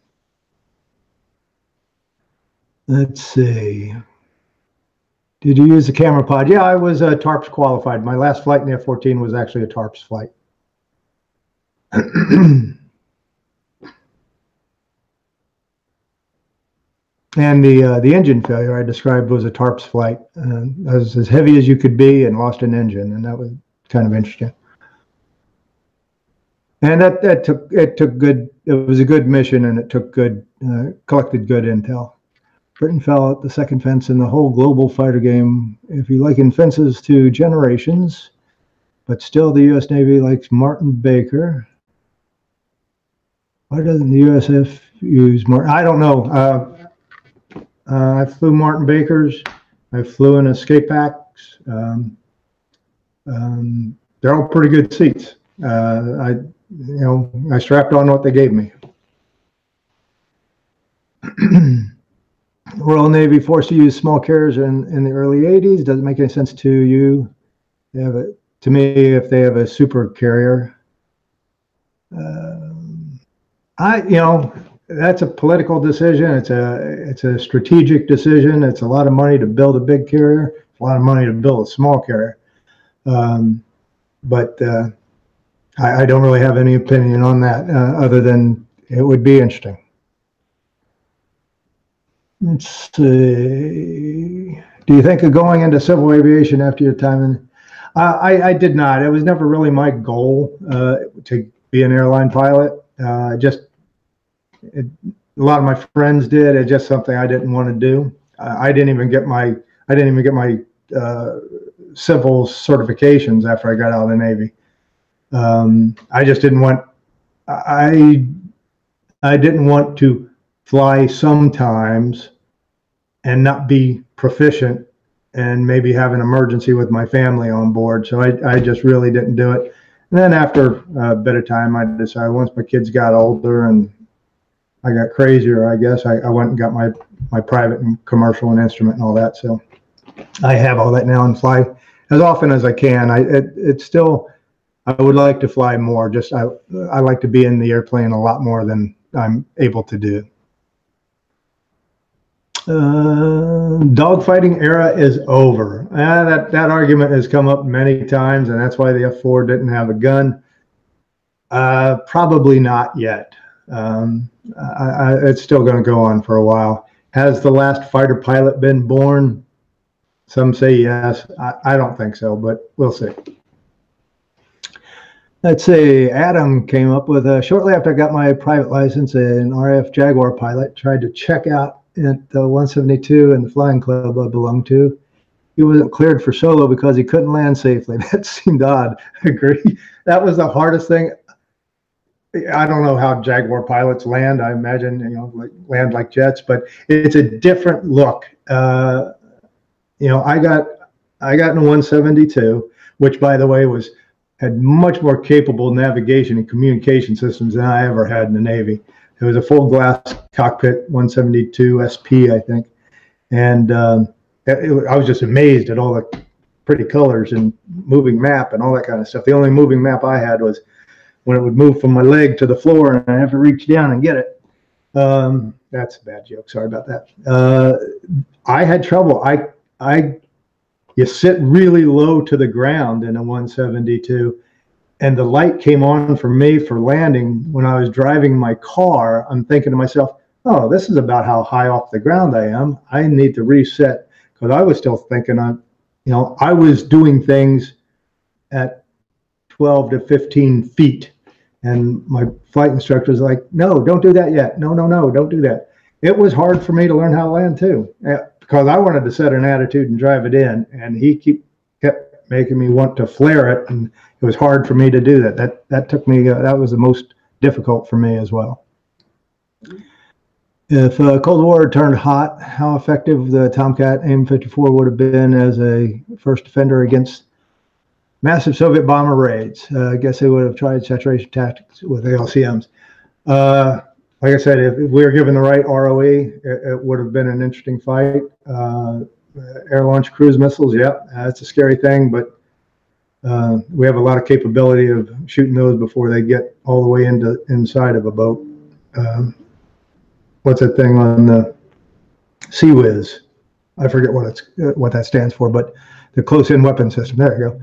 Let's see. Did you use the camera pod? Yeah, I was TARPS qualified. My last flight in the F-14 was actually a TARPS flight. And the engine failure I described was a TARPS flight. I was as heavy as you could be and lost an engine, and that was kind of interesting. And it took good. It was a good mission, and it took collected good intel. Britain fell at the second fence in the whole global fighter game. If you liken fences to generations, but still the U.S. Navy likes Martin Baker. Why doesn't the USF use Martin? I don't know. I flew Martin Bakers. I flew in Escape Packs. They're all pretty good seats. I strapped on what they gave me. Royal Navy forced to use small carriers in the early 80s. Doesn't make any sense to you. To me, if they have a super carrier, that's a political decision. It's a strategic decision. It's a lot of money to build a big carrier. It's a lot of money to build a small carrier. But I don't really have any opinion on that other than it would be interesting. Let's see. Do you think of going into civil aviation after your time in? I did not. It was never really my goal to be an airline pilot. A lot of my friends did. It's just something I didn't want to do. I didn't even get my civil certifications after I got out of the Navy. I just didn't want. I didn't want to fly sometimes and not be proficient and maybe have an emergency with my family on board. So I just really didn't do it. And then after a bit of time, I decided once my kids got older and I got crazier, I guess, I went and got my private and commercial and instrument and all that. So I have all that now and fly as often as I can. It's still, I would like to fly more. Just I like to be in the airplane a lot more than I'm able to do. Dogfighting era is over. That argument has come up many times, and that's why the F4 didn't have a gun. Probably not yet. It's still going to go on for a while. Has the last fighter pilot been born? Some say yes. I don't think so, but we'll see. Let's see. Adam came up with shortly after I got my private license, an RF Jaguar pilot tried to check out at the 172 in the flying club I belonged to. He wasn't cleared for solo because he couldn't land safely. That seemed odd. I agree. That was the hardest thing. I don't know how Jaguar pilots land. I imagine, land like jets, but it's a different look. I got in a 172, which by the way was had much more capable navigation and communication systems than I ever had in the Navy. It was a full glass cockpit, 172 SP, I think. And I was just amazed at all the pretty colors and moving map and all that kind of stuff. The only moving map I had was when it would move from my leg to the floor and I have to reach down and get it. That's a bad joke. Sorry about that. I had trouble. You sit really low to the ground in a 172, and the light came on for me for landing when I was driving my car. I'm thinking to myself, oh, this is about how high off the ground I am. I need to reset, because I was still thinking I was doing things at 12 to 15 feet. And my flight instructor was like, no, don't do that yet. No, don't do that. It was hard for me to learn how to land too, because I wanted to set an attitude and drive it in. And he kept making me want to flare it. And it was hard for me to do that. That took me, that was the most difficult for me as well. If Cold War turned hot, how effective the Tomcat AIM-54 would have been as a first defender against massive Soviet bomber raids? I guess they would have tried saturation tactics with ALCMs. Like I said, if we were given the right ROE, it would have been an interesting fight. Air-launched cruise missiles, yeah, that's a scary thing, but we have a lot of capability of shooting those before they get all the way inside of a boat. What's that thing on the CWIS? I forget what that stands for, but the close-in weapon system. There you go.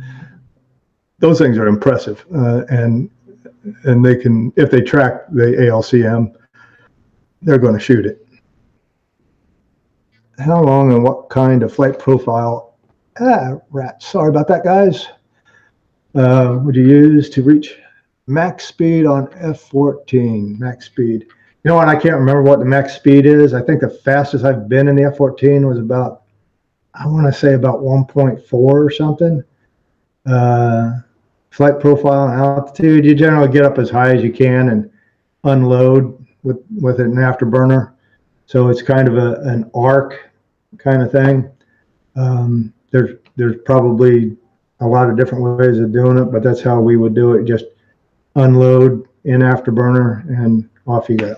Those things are impressive, and they can, if they track the ALCM, they're going to shoot it. How long and what kind of flight profile? Rats. Sorry about that, guys. Would you use to reach max speed on F-14? Max speed. You know what? I can't remember what the max speed is. I think the fastest I've been in the F-14 was about, I want to say about 1.4 or something. Flight profile and altitude, you generally get up as high as you can and unload with an afterburner. So it's kind of an arc kind of thing. There's probably a lot of different ways of doing it, but that's how we would do it. Just unload in afterburner and off you go.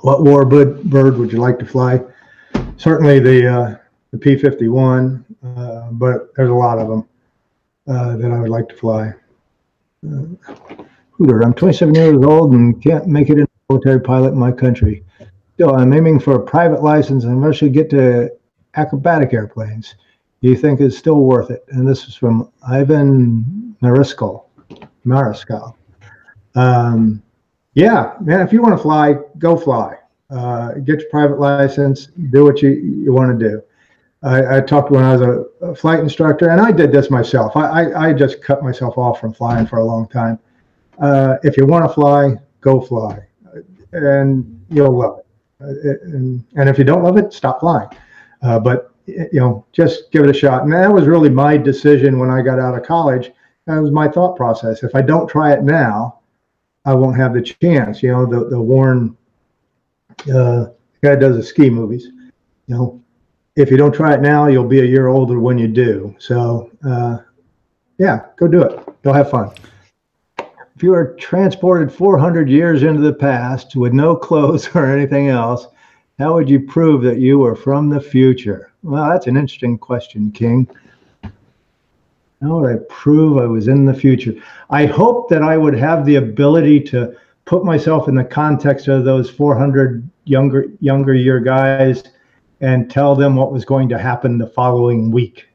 What warbird would you like to fly? Certainly the P-51, but there's a lot of them that I would like to fly. Hooter, I'm 27 years old and can't make it in a military pilot in my country. Still, I'm aiming for a private license and eventually get to acrobatic airplanes. Do you think it's still worth it? And this is from Ivan Mariscal. Yeah, man, if you want to fly, go fly. Get your private license, do what you want to do. I talked when I was a flight instructor, and I did this myself. I just cut myself off from flying for a long time. If you want to fly, go fly, and you'll love it. And if you don't love it, stop flying. But just give it a shot. And that was really my decision when I got out of college. That was my thought process. If I don't try it now, I won't have the chance. The Warren guy does the ski movies. If you don't try it now, you'll be a year older when you do. So, yeah, go do it. Go have fun. If you are transported 400 years into the past with no clothes or anything else, how would you prove that you were from the future? Well, that's an interesting question, King. How would I prove I was in the future? I hope that I would have the ability to put myself in the context of those 400 younger year guys and tell them what was going to happen the following week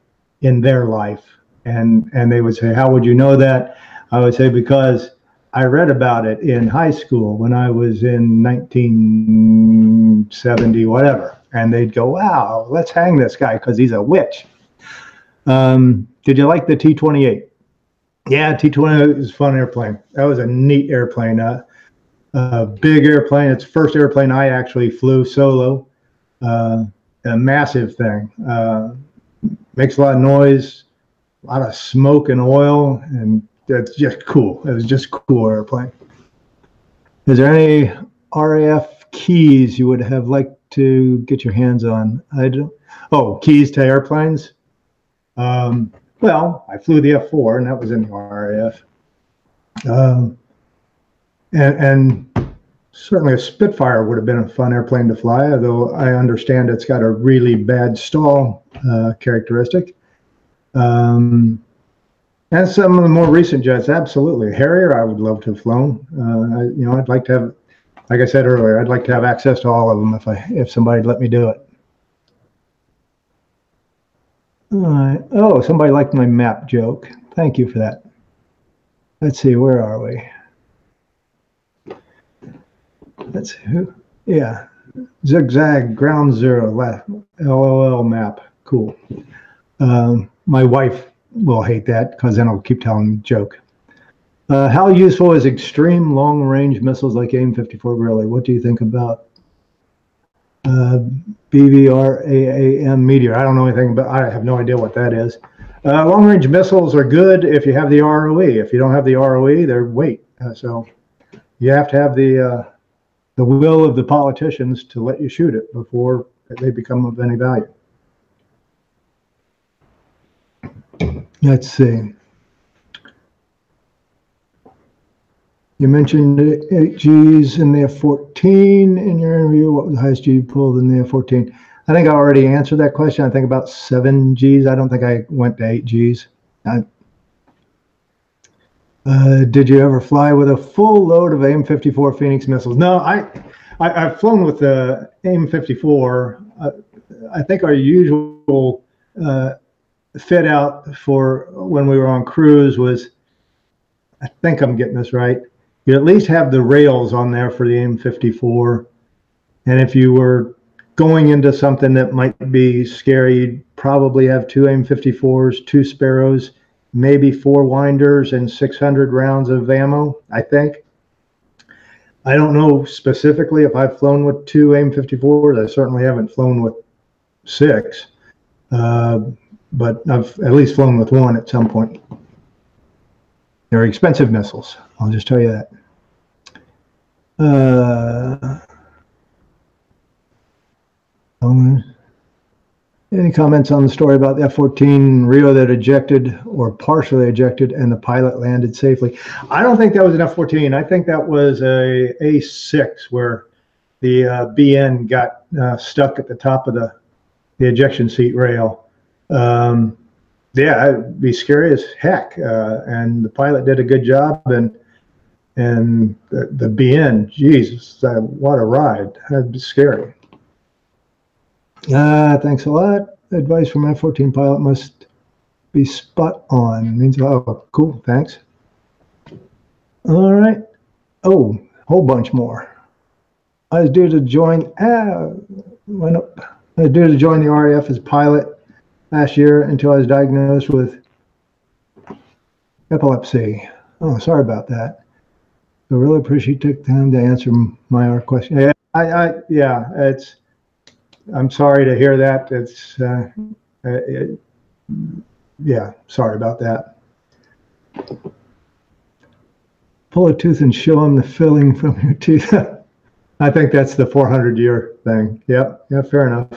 in their life. And they would say, how would you know that? I would say, because I read about it in high school when I was in 1970, whatever. And they'd go, wow, let's hang this guy because he's a witch. Did you like the T-28? Yeah, T-28 was a fun airplane. That was a neat airplane. A big airplane. It's the first airplane I actually flew solo. A massive thing. Makes a lot of noise, a lot of smoke and oil, and it's just cool. It was just a cool airplane. Is there any RAF keys you would have liked to get your hands on? I don't. Oh, keys to airplanes. well, I flew the F4, and that was in the RAF. And certainly a Spitfire would have been a fun airplane to fly, although I understand it's got a really bad stall characteristic. And some of the more recent jets, absolutely. Harrier, I would love to have flown. I'd like to have, like I said earlier, I'd like to have access to all of them if somebody'd let me do it. All right. Oh, somebody liked my map joke. Thank you for that. Let's see, where are we? Let's see who. Yeah, zigzag ground zero left. LOL map. Cool. My wife will hate that because then I'll keep telling the joke. How useful is extreme long range missiles like AIM-54 really? What do you think about BVRAAM Meteor? I don't know anything, but I have no idea what that is. Long range missiles are good if you have the ROE. If you don't have the ROE, they're weight. So you have to have the will of the politicians to let you shoot it before they become of any value. Let's see. You mentioned 8 Gs in the F-14 in your interview. What was the highest G you pulled in the F-14? I think I already answered that question. I think about 7 Gs. I don't think I went to 8 Gs. Did you ever fly with a full load of AIM-54 Phoenix missiles? No, I've flown with the AIM-54. I think our usual fit out for when we were on cruise was, I think I'm getting this right, you at least have the rails on there for the AIM-54. And if you were going into something that might be scary, you'd probably have 2 AIM-54s, 2 Sparrows, maybe 4 winders and 600 rounds of ammo, I think. I don't know specifically if I've flown with 2 AIM-54s. I certainly haven't flown with 6, but I've at least flown with 1 at some point. They're expensive missiles, I'll just tell you that. Any comments on the story about the F-14 Rio that ejected or partially ejected and the pilot landed safely? I don't think that was an F-14. I think that was a A6 where the BN got stuck at the top of the ejection seat rail. Yeah, it'd be scary as heck. And the pilot did a good job, and the BN, Jesus, what a ride. That'd be scary. Thanks a lot. Advice from F-14 pilot must be spot on. Means, oh, cool, thanks. All right. Oh, whole bunch more. I was due to join, I was due to join the RAF as pilot last year until I was diagnosed with epilepsy. Oh, sorry about that. I really appreciate you taking time to answer my question. Yeah, yeah, I'm sorry to hear that. It's, yeah, sorry about that. Pull a tooth and show them the filling from your teeth. I think that's the 400-year thing. Yep, yeah, fair enough.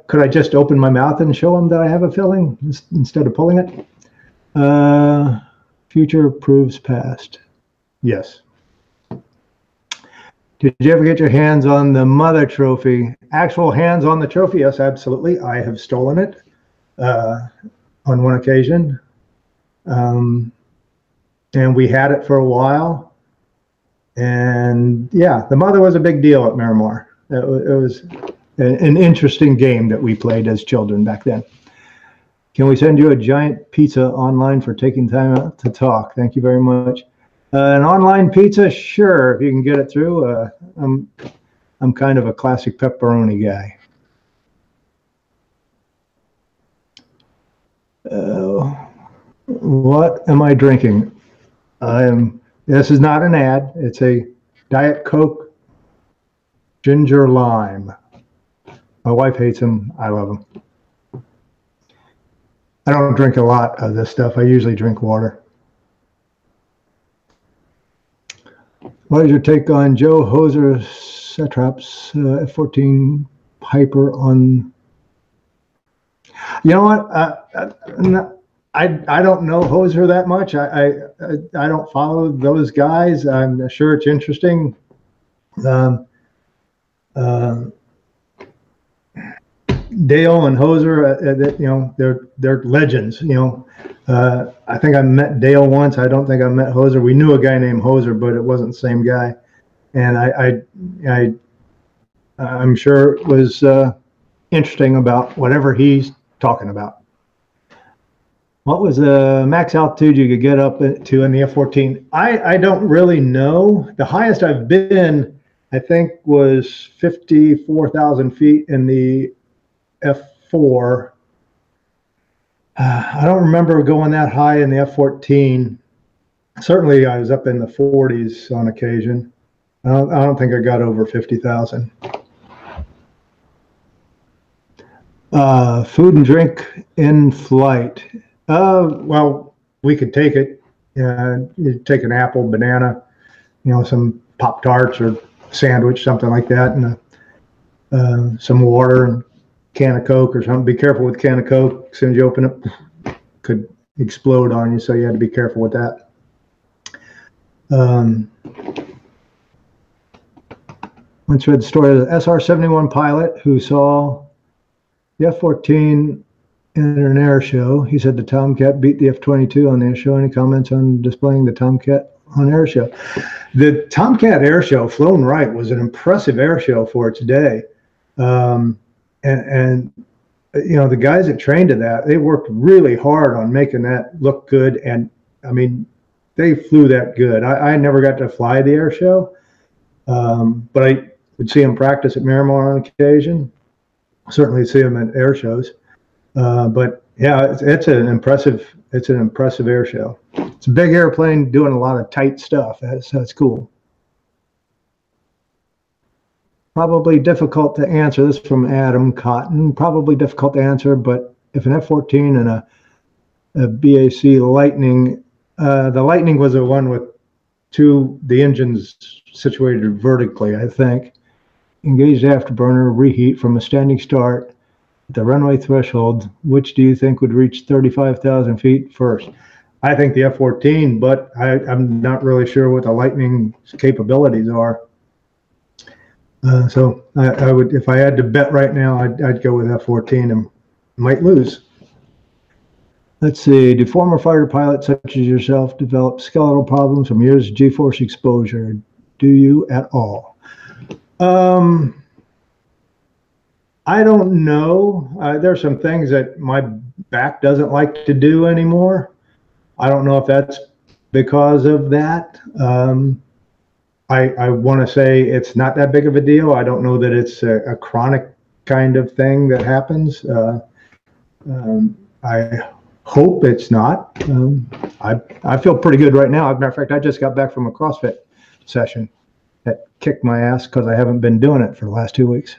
Could I just open my mouth and show them that I have a filling instead of pulling it? Future proves past. Yes. Did you ever get your hands on the Mother Trophy? Actual hands on the trophy? Yes, absolutely. I have stolen it on one occasion. And we had it for a while. And yeah, the Mother was a big deal at Miramar. It was an interesting game that we played as children back then. Can we send you a giant pizza online for taking time out to talk? Thank you very much. An online pizza, sure, if you can get it through. I'm kind of a classic pepperoni guy. What am I drinking? This is not an ad. It's a Diet Coke ginger lime. My wife hates them. I love them. I don't drink a lot of this stuff. I usually drink water. What is your take on Joe Hoser Satrap's F-14 Piper on? You know what? I don't know Hoser that much. I don't follow those guys. I'm sure it's interesting. Dale and Hoser, you know, they're legends. You know, I think I met Dale once. I don't think I met Hoser. We knew a guy named Hoser, but it wasn't the same guy. And I'm sure it was interesting about whatever he's talking about. What was the max altitude you could get up to in the F-14? I don't really know. The highest I've been, I think, was 54,000 feet in the F4. I don't remember going that high in the F-14. Certainly, I was up in the 40s on occasion. I don't think I got over 50,000. Food and drink in flight. Well, we could take it. You take an apple, banana, you know, some Pop-Tarts or sandwich, something like that, and some water and can of Coke or something. Be careful with can of Coke. As soon as you open it, could explode on you, so you had to be careful with that. Once read the story of the SR-71 pilot who saw the F-14 in an air show. He said the Tomcat beat the F-22 on the air show. Any comments on displaying the Tomcat on air show? The Tomcat air show, flown right, was an impressive air show for its day. And you know, the guys that trained to that, they worked really hard on making that look good. And I mean, they flew that good. I never got to fly the air show, but I would see them practice at Miramar on occasion. Certainly see them at air shows. But yeah, it's an impressive air show. It's a big airplane doing a lot of tight stuff. That's cool. Probably difficult to answer. This is from Adam Cotton. Probably difficult to answer, but if an F-14 and a BAC Lightning, the Lightning was the one with the engines situated vertically, I think. Engaged afterburner, reheat from a standing start at the runway threshold. Which do you think would reach 35,000 feet first? I think the F-14, but I'm not really sure what the Lightning's capabilities are. So I would, if I had to bet right now, I'd go with F-14 and might lose. Let's see. Do former fighter pilots such as yourself develop skeletal problems from years of G-force exposure? Do you at all? I don't know. There's some things that my back doesn't like to do anymore. I don't know if that's because of that. I want to say it's not that big of a deal. I don't know that it's a chronic kind of thing that happens. I hope it's not. I feel pretty good right now. As a matter of fact, I just got back from a CrossFit session that kicked my ass because I haven't been doing it for the last 2 weeks.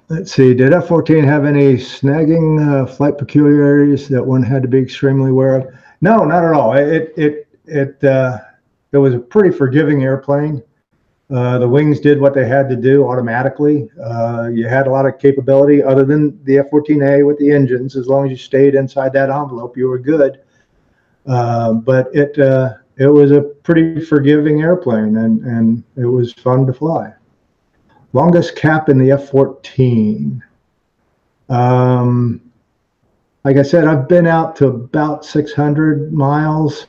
Let's see, did F-14 have any snagging flight peculiarities that one had to be extremely aware of? No, not at all. It was a pretty forgiving airplane. The wings did what they had to do automatically. You had a lot of capability other than the F-14A with the engines. As long as you stayed inside that envelope, you were good. But it was a pretty forgiving airplane, and it was fun to fly. Longest cap in the F-14. Like I said, I've been out to about 600 miles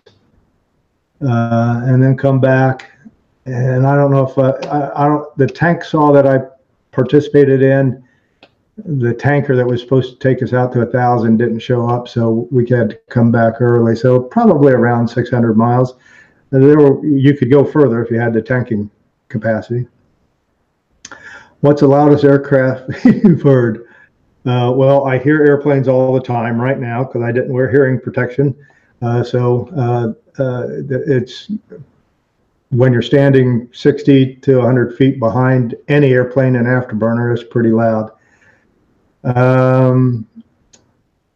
and then come back. And I don't know if the tank saw that I participated in, the tanker that was supposed to take us out to 1,000 didn't show up, so we had to come back early. So probably around 600 miles. You could go further if you had the tanking capacity. What's the loudest aircraft you've heard? Well, I hear airplanes all the time right now because I didn't wear hearing protection. It's when you're standing 60 to 100 feet behind any airplane and afterburner, it's pretty loud.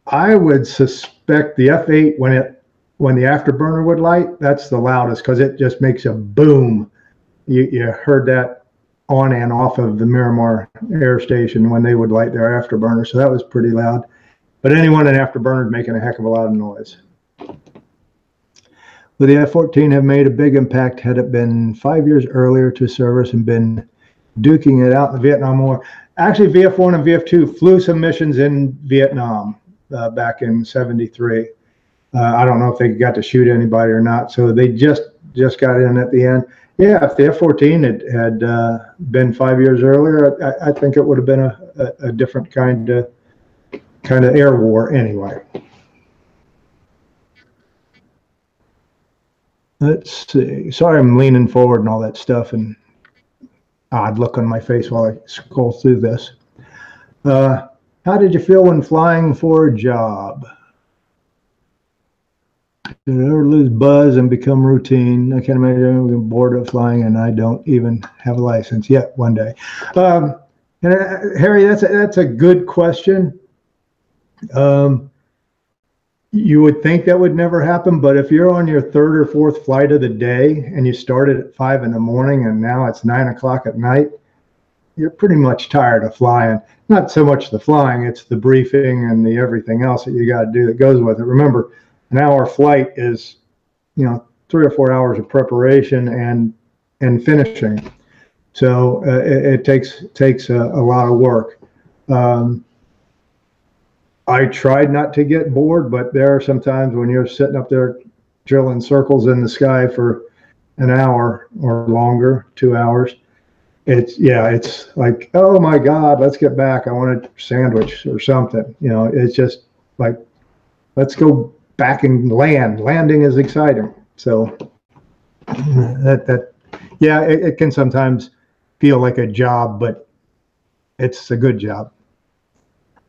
I would suspect the F8 when the afterburner would light, that's the loudest because it just makes a boom. You heard that on and off of the Miramar Air Station when they would light their afterburner. So that was pretty loud. But anyone in afterburner is making a heck of a lot of noise. Would the F-14 have made a big impact had it been 5 years earlier to service and been duking it out in the Vietnam War? Actually, VF-1 and VF-2 flew some missions in Vietnam back in '73. I don't know if they got to shoot anybody or not, so they just got in at the end. Yeah, if the F-14 had been 5 years earlier, I think it would have been a different kind of air war anyway. Let's see. Sorry, I'm leaning forward and all that stuff, and odd look on my face while I scroll through this. How did you feel when flying for a job? Did it ever lose buzz and become routine? I can't imagine being bored of flying, and I don't even have a license yet. One day, Harry, that's a good question. You would think that would never happen, but if you're on your third or fourth flight of the day and you started at 5 in the morning and now it's 9 o'clock at night, you're pretty much tired of flying. Not so much the flying, it's the briefing and the everything else that you got to do that goes with it. Remember, an hour flight is, 3 or 4 hours of preparation and finishing. So it takes a lot of work. I tried not to get bored, but there are some times when you're sitting up there drilling circles in the sky for an hour or longer, 2 hours. It's like, oh my God, let's get back. I want a sandwich or something. It's just like, let's go back and land. Landing is exciting. So it can sometimes feel like a job, but it's a good job.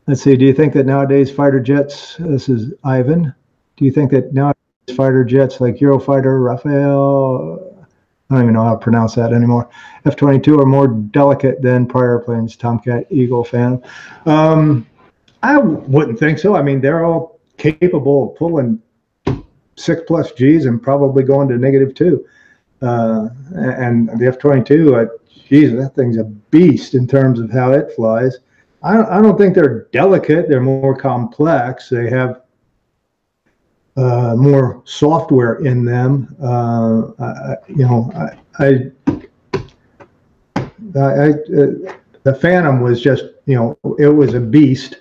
Let's see, do you think that nowadays fighter jets, this is Ivan, do you think that nowadays fighter jets like Eurofighter, Rafael, I don't even know how to pronounce that anymore, F-22 are more delicate than prior planes, Tomcat, Eagle, Phantom? I wouldn't think so. I mean, they're all capable of pulling 6+ Gs and probably going to -2. And the F-22, geez, that thing's a beast in terms of how it flies. I don't think they're delicate. They're more complex. They have more software in them. The Phantom was just, it was a beast.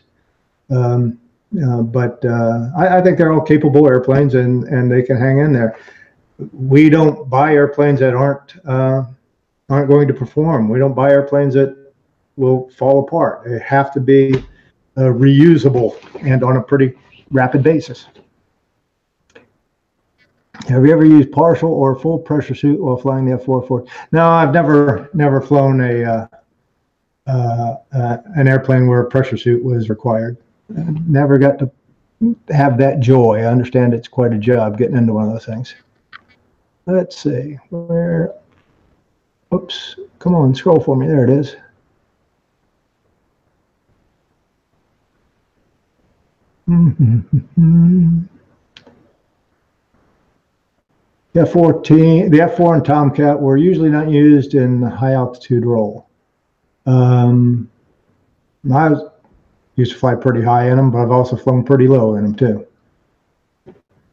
But I think they're all capable airplanes, and they can hang in there. We don't buy airplanes that aren't going to perform. We don't buy airplanes that will fall apart. They have to be reusable and on a pretty rapid basis. Have you ever used partial or full pressure suit while flying the F-44? No, I've never flown an airplane where a pressure suit was required. Never got to have that joy. I understand it's quite a job getting into one of those things. Let's see where. Oops! Come on, scroll for me. There it is. The F-4 and Tomcat were usually not used in the high altitude role. I used to fly pretty high in them, but I've also flown pretty low in them too.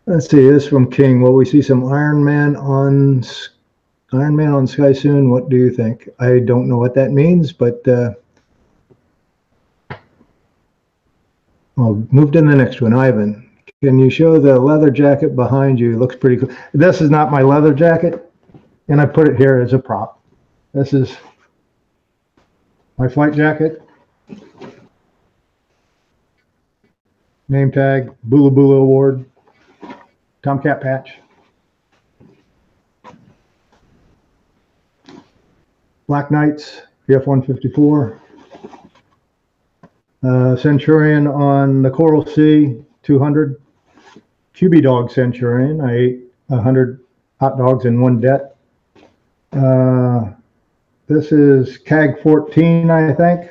Let's see, this from King. Will we see some Iron Man on Sky soon? What do you think? I don't know what that means, but I'll move to the next one. Ivan, can you show the leather jacket behind you? It looks pretty cool. This is not my leather jacket, and I put it here as a prop. This is my flight jacket. Name tag, Bula Bula Award, Tomcat patch. Black Knights, VF-154. Centurion on the Coral Sea, 200. QB Dog Centurion. I ate 100 hot dogs in one det. This is CAG 14, I think.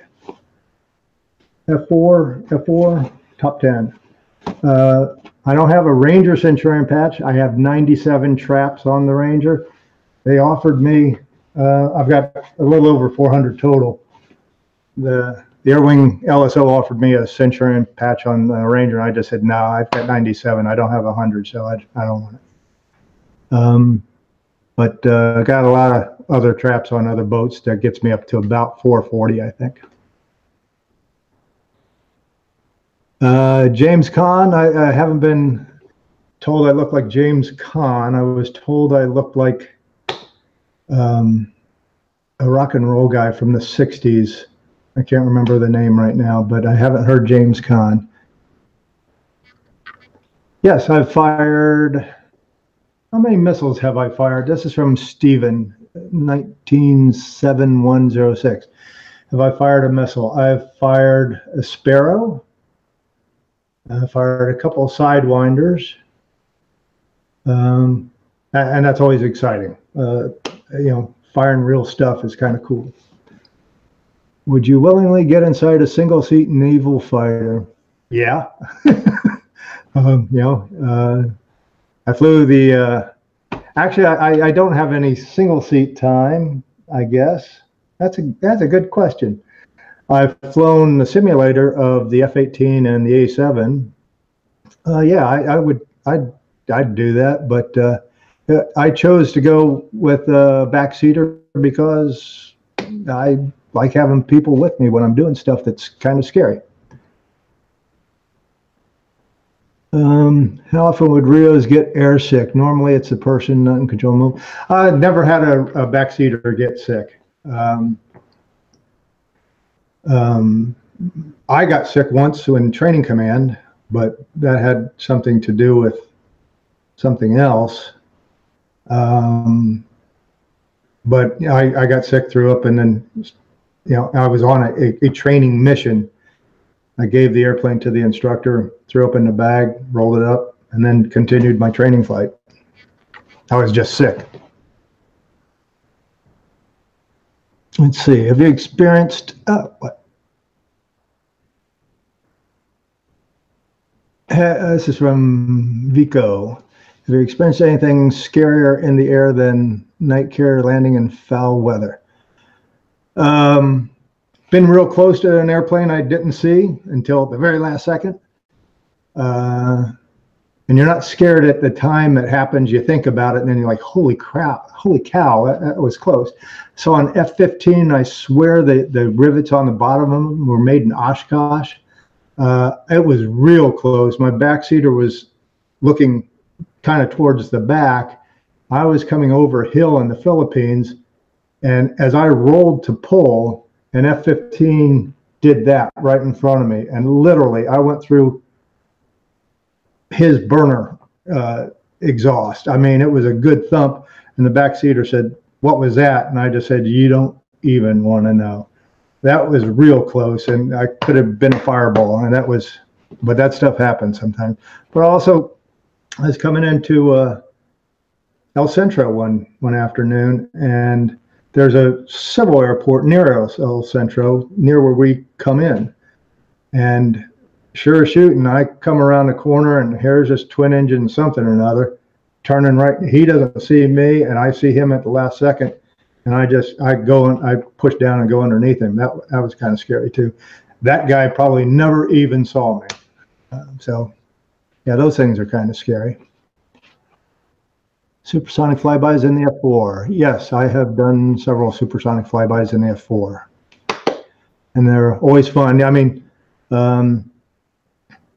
F4, top 10. I don't have a Ranger Centurion patch. I have 97 traps on the Ranger. They offered me I've got a little over 400 total. The Air Wing LSO offered me a Centurion patch on the Ranger, and I just said, no, I've got 97. I don't have 100, so I don't want it. But I got a lot of other traps on other boats that gets me up to about 440, I think. James Caan, I haven't been told I look like James Caan. I was told I looked like a rock and roll guy from the 60s. I can't remember the name right now, but I haven't heard James Caan. Yes, I've fired. How many missiles have I fired? This is from Steven, 197106. Have I fired a missile? I've fired a Sparrow. I fired a couple of Sidewinders. And that's always exciting. Firing real stuff is kind of cool. Would you willingly get inside a single-seat naval fighter? Yeah. I flew the. Actually, I don't have any single-seat time, I guess. That's a good question. I've flown the simulator of the F-18 and the A-7. Yeah, I'd do that, but I chose to go with a backseater because I like having people with me when I'm doing stuff that's kind of scary. How often would Rios get airsick? Normally it's the person not in control mode. I've never had a backseater get sick. I got sick once in training command, but that had something to do with something else. But I got sick, threw up, and then I was on a training mission. I gave the airplane to the instructor, threw up in the bag, rolled it up, and then continued my training flight. I was just sick. Let's see. Have you experienced what? This is from Vico. Have you experienced anything scarier in the air than night carrier landing in foul weather? Been real close to an airplane I didn't see until the very last second. And you're not scared at the time it happens. You think about it, and then you're like, holy crap, holy cow, that was close. So on F-15, I swear the rivets on the bottom of them were made in Oshkosh. It was real close. My backseater was looking kind of towards the back. I was coming over a hill in the Philippines, and as I rolled to pull, an F-15 did that right in front of me, and literally I went through his burner exhaust. I mean, it was a good thump, and the backseater said, "What was that?" And I just said, "You don't even want to know." That was real close, and I could have been a fireball, and but that stuff happens sometimes. But also, I was coming into El Centro one afternoon, and there's a civil airport near El Centro, near where we come in. And sure as shooting, I come around the corner, and here's this twin engine something or another turning right. He doesn't see me, and I see him at the last second. And I push down and go underneath him. That was kind of scary too. That guy probably never even saw me. So yeah, those things are kind of scary. Supersonic flybys in the F4. Yes, I have done several supersonic flybys in the F4. And they're always fun. I mean,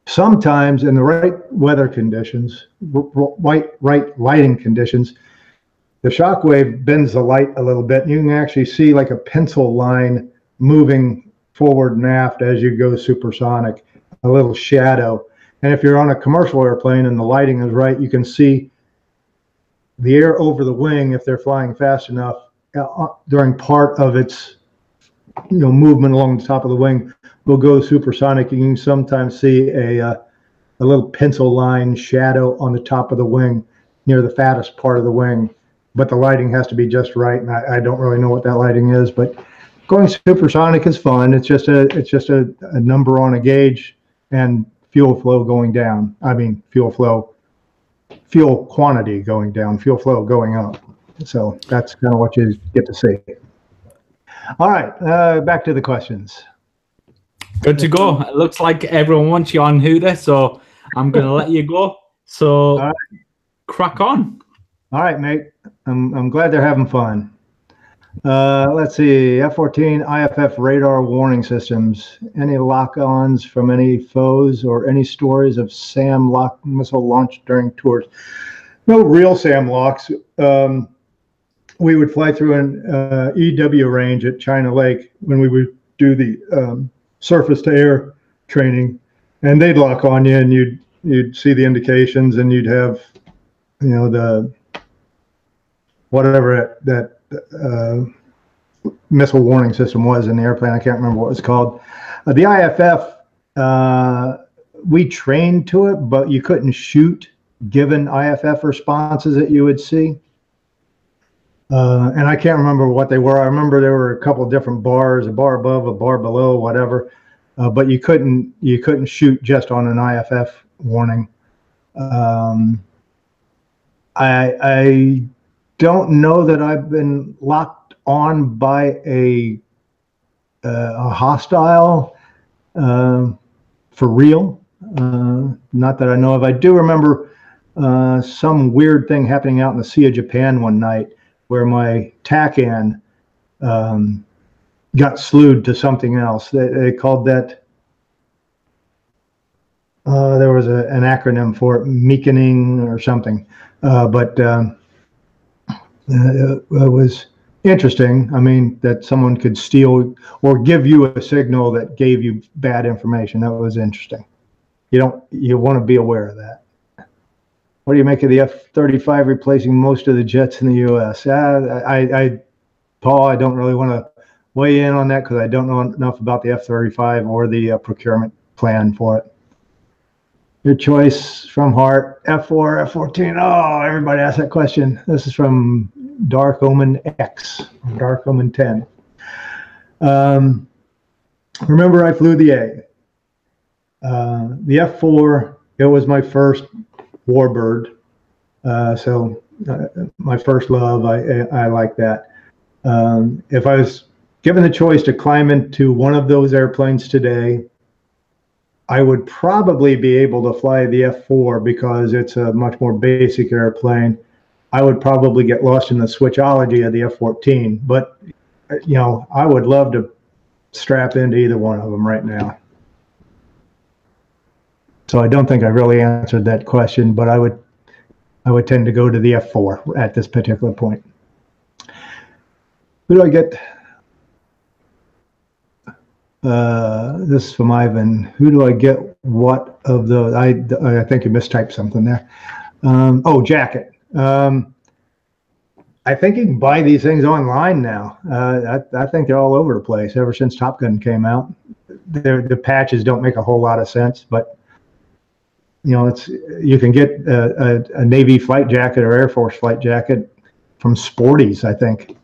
sometimes in the right weather conditions, right lighting conditions, the shock wave bends the light a little bit, and you can actually see like a pencil line moving forward and aft as you go supersonic, a little shadow. And if you're on a commercial airplane and the lighting is right, you can see the air over the wing, if they're flying fast enough, during part of its movement along the top of the wing, will go supersonic. You can sometimes see a little pencil line shadow on the top of the wing near the fattest part of the wing. But the lighting has to be just right, and I don't really know what that lighting is. But going supersonic is fun. It's just a number on a gauge and fuel flow going down. I mean, fuel quantity going down, fuel flow going up. So that's kind of what you get to see. All right, back to the questions. Good to go. It looks like everyone wants you on Hooter, so I'm going to let you go. So crack on. All right, mate. I'm glad they're having fun. Let's see. F-14 IFF radar warning systems. Any lock-ons from any foes or any stories of SAM lock missile launched during tours? No real SAM locks. We would fly through an EW range at China Lake when we would do the surface-to-air training, and they'd lock on you, and you'd see the indications, and you'd have, the whatever that missile warning system was in the airplane. I can't remember what it was called. The IFF, we trained to it, but you couldn't shoot given IFF responses that you would see. And I can't remember what they were. I remember there were a couple of different bars, a bar above, a bar below, whatever. But you couldn't shoot just on an IFF warning. I don't know that I've been locked on by a hostile for real. Not that I know of. I do remember some weird thing happening out in the Sea of Japan one night, where my TACAN got slewed to something else. They called that, there was an acronym for it, meekening or something. But it was interesting. I mean, that someone could steal or give you a signal that gave you bad information. That was interesting. You want to be aware of that. What do you make of the F-35 replacing most of the jets in the U.S.? Paul, I don't really want to weigh in on that because I don't know enough about the F-35 or the procurement plan for it. Your choice from heart, F4, F-14. Oh, everybody asked that question. This is from Dark Omen X, Dark Omen 10. Remember, I flew the A. The F4, it was my first warbird, so my first love. I like that. If I was given the choice to climb into one of those airplanes today, I would probably be able to fly the F4 because it's a much more basic airplane. I would probably get lost in the switchology of the F-14, but I would love to strap into either one of them right now. So I don't think I really answered that question, but I would tend to go to the F4 at this particular point. Who do I get? This is from Ivan. Who do I get what of those? I think you mistyped something there. Oh, jacket. I think you can buy these things online now. I think they're all over the place ever since Top Gun came out. The patches don't make a whole lot of sense, but you can get a Navy flight jacket or Air Force flight jacket from Sporties, I think.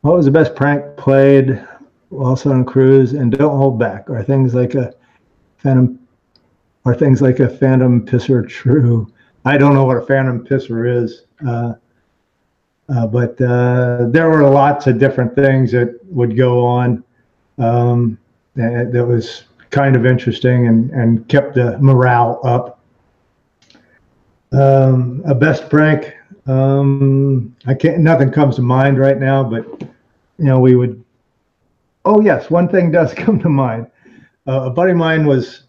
What was the best prank played whilst on a cruise? And don't hold back. Are things like a phantom pisser true? I don't know what a phantom pisser is, but there were lots of different things that would go on that was kind of interesting and kept the morale up. A best prank, nothing comes to mind right now, but we would. Oh yes, one thing does come to mind. A buddy of mine was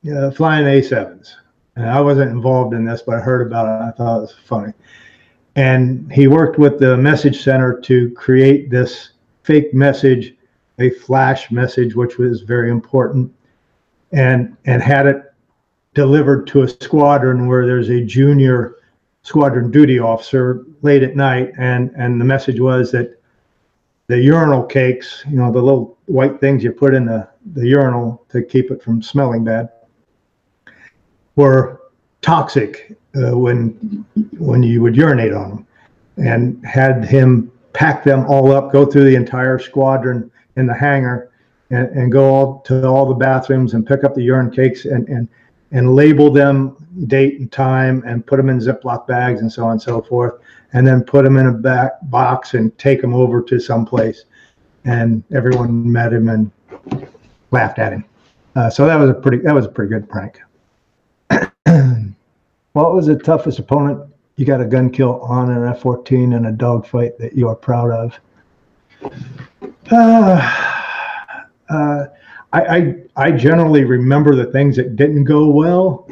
flying A7s, and I wasn't involved in this, but I heard about it and I thought it was funny. And he worked with the message center to create this fake message, a flash message, which was very important, and had it delivered to a squadron where there's a junior squadron duty officer late at night, and the message was that the urinal cakes, the little white things you put in the urinal to keep it from smelling bad, were toxic when you would urinate on them, and had him pack them all up, go through the entire squadron in the hangar, and go to all the bathrooms and pick up the urine cakes and label them, date and time, and put them in Ziploc bags and so on and so forth, and then put them in a back box and take them over to someplace. And everyone met him and laughed at him. So that was a pretty good prank. What was the toughest opponent you got a gun kill on an F-14 in a dogfight that you are proud of? I generally remember the things that didn't go well.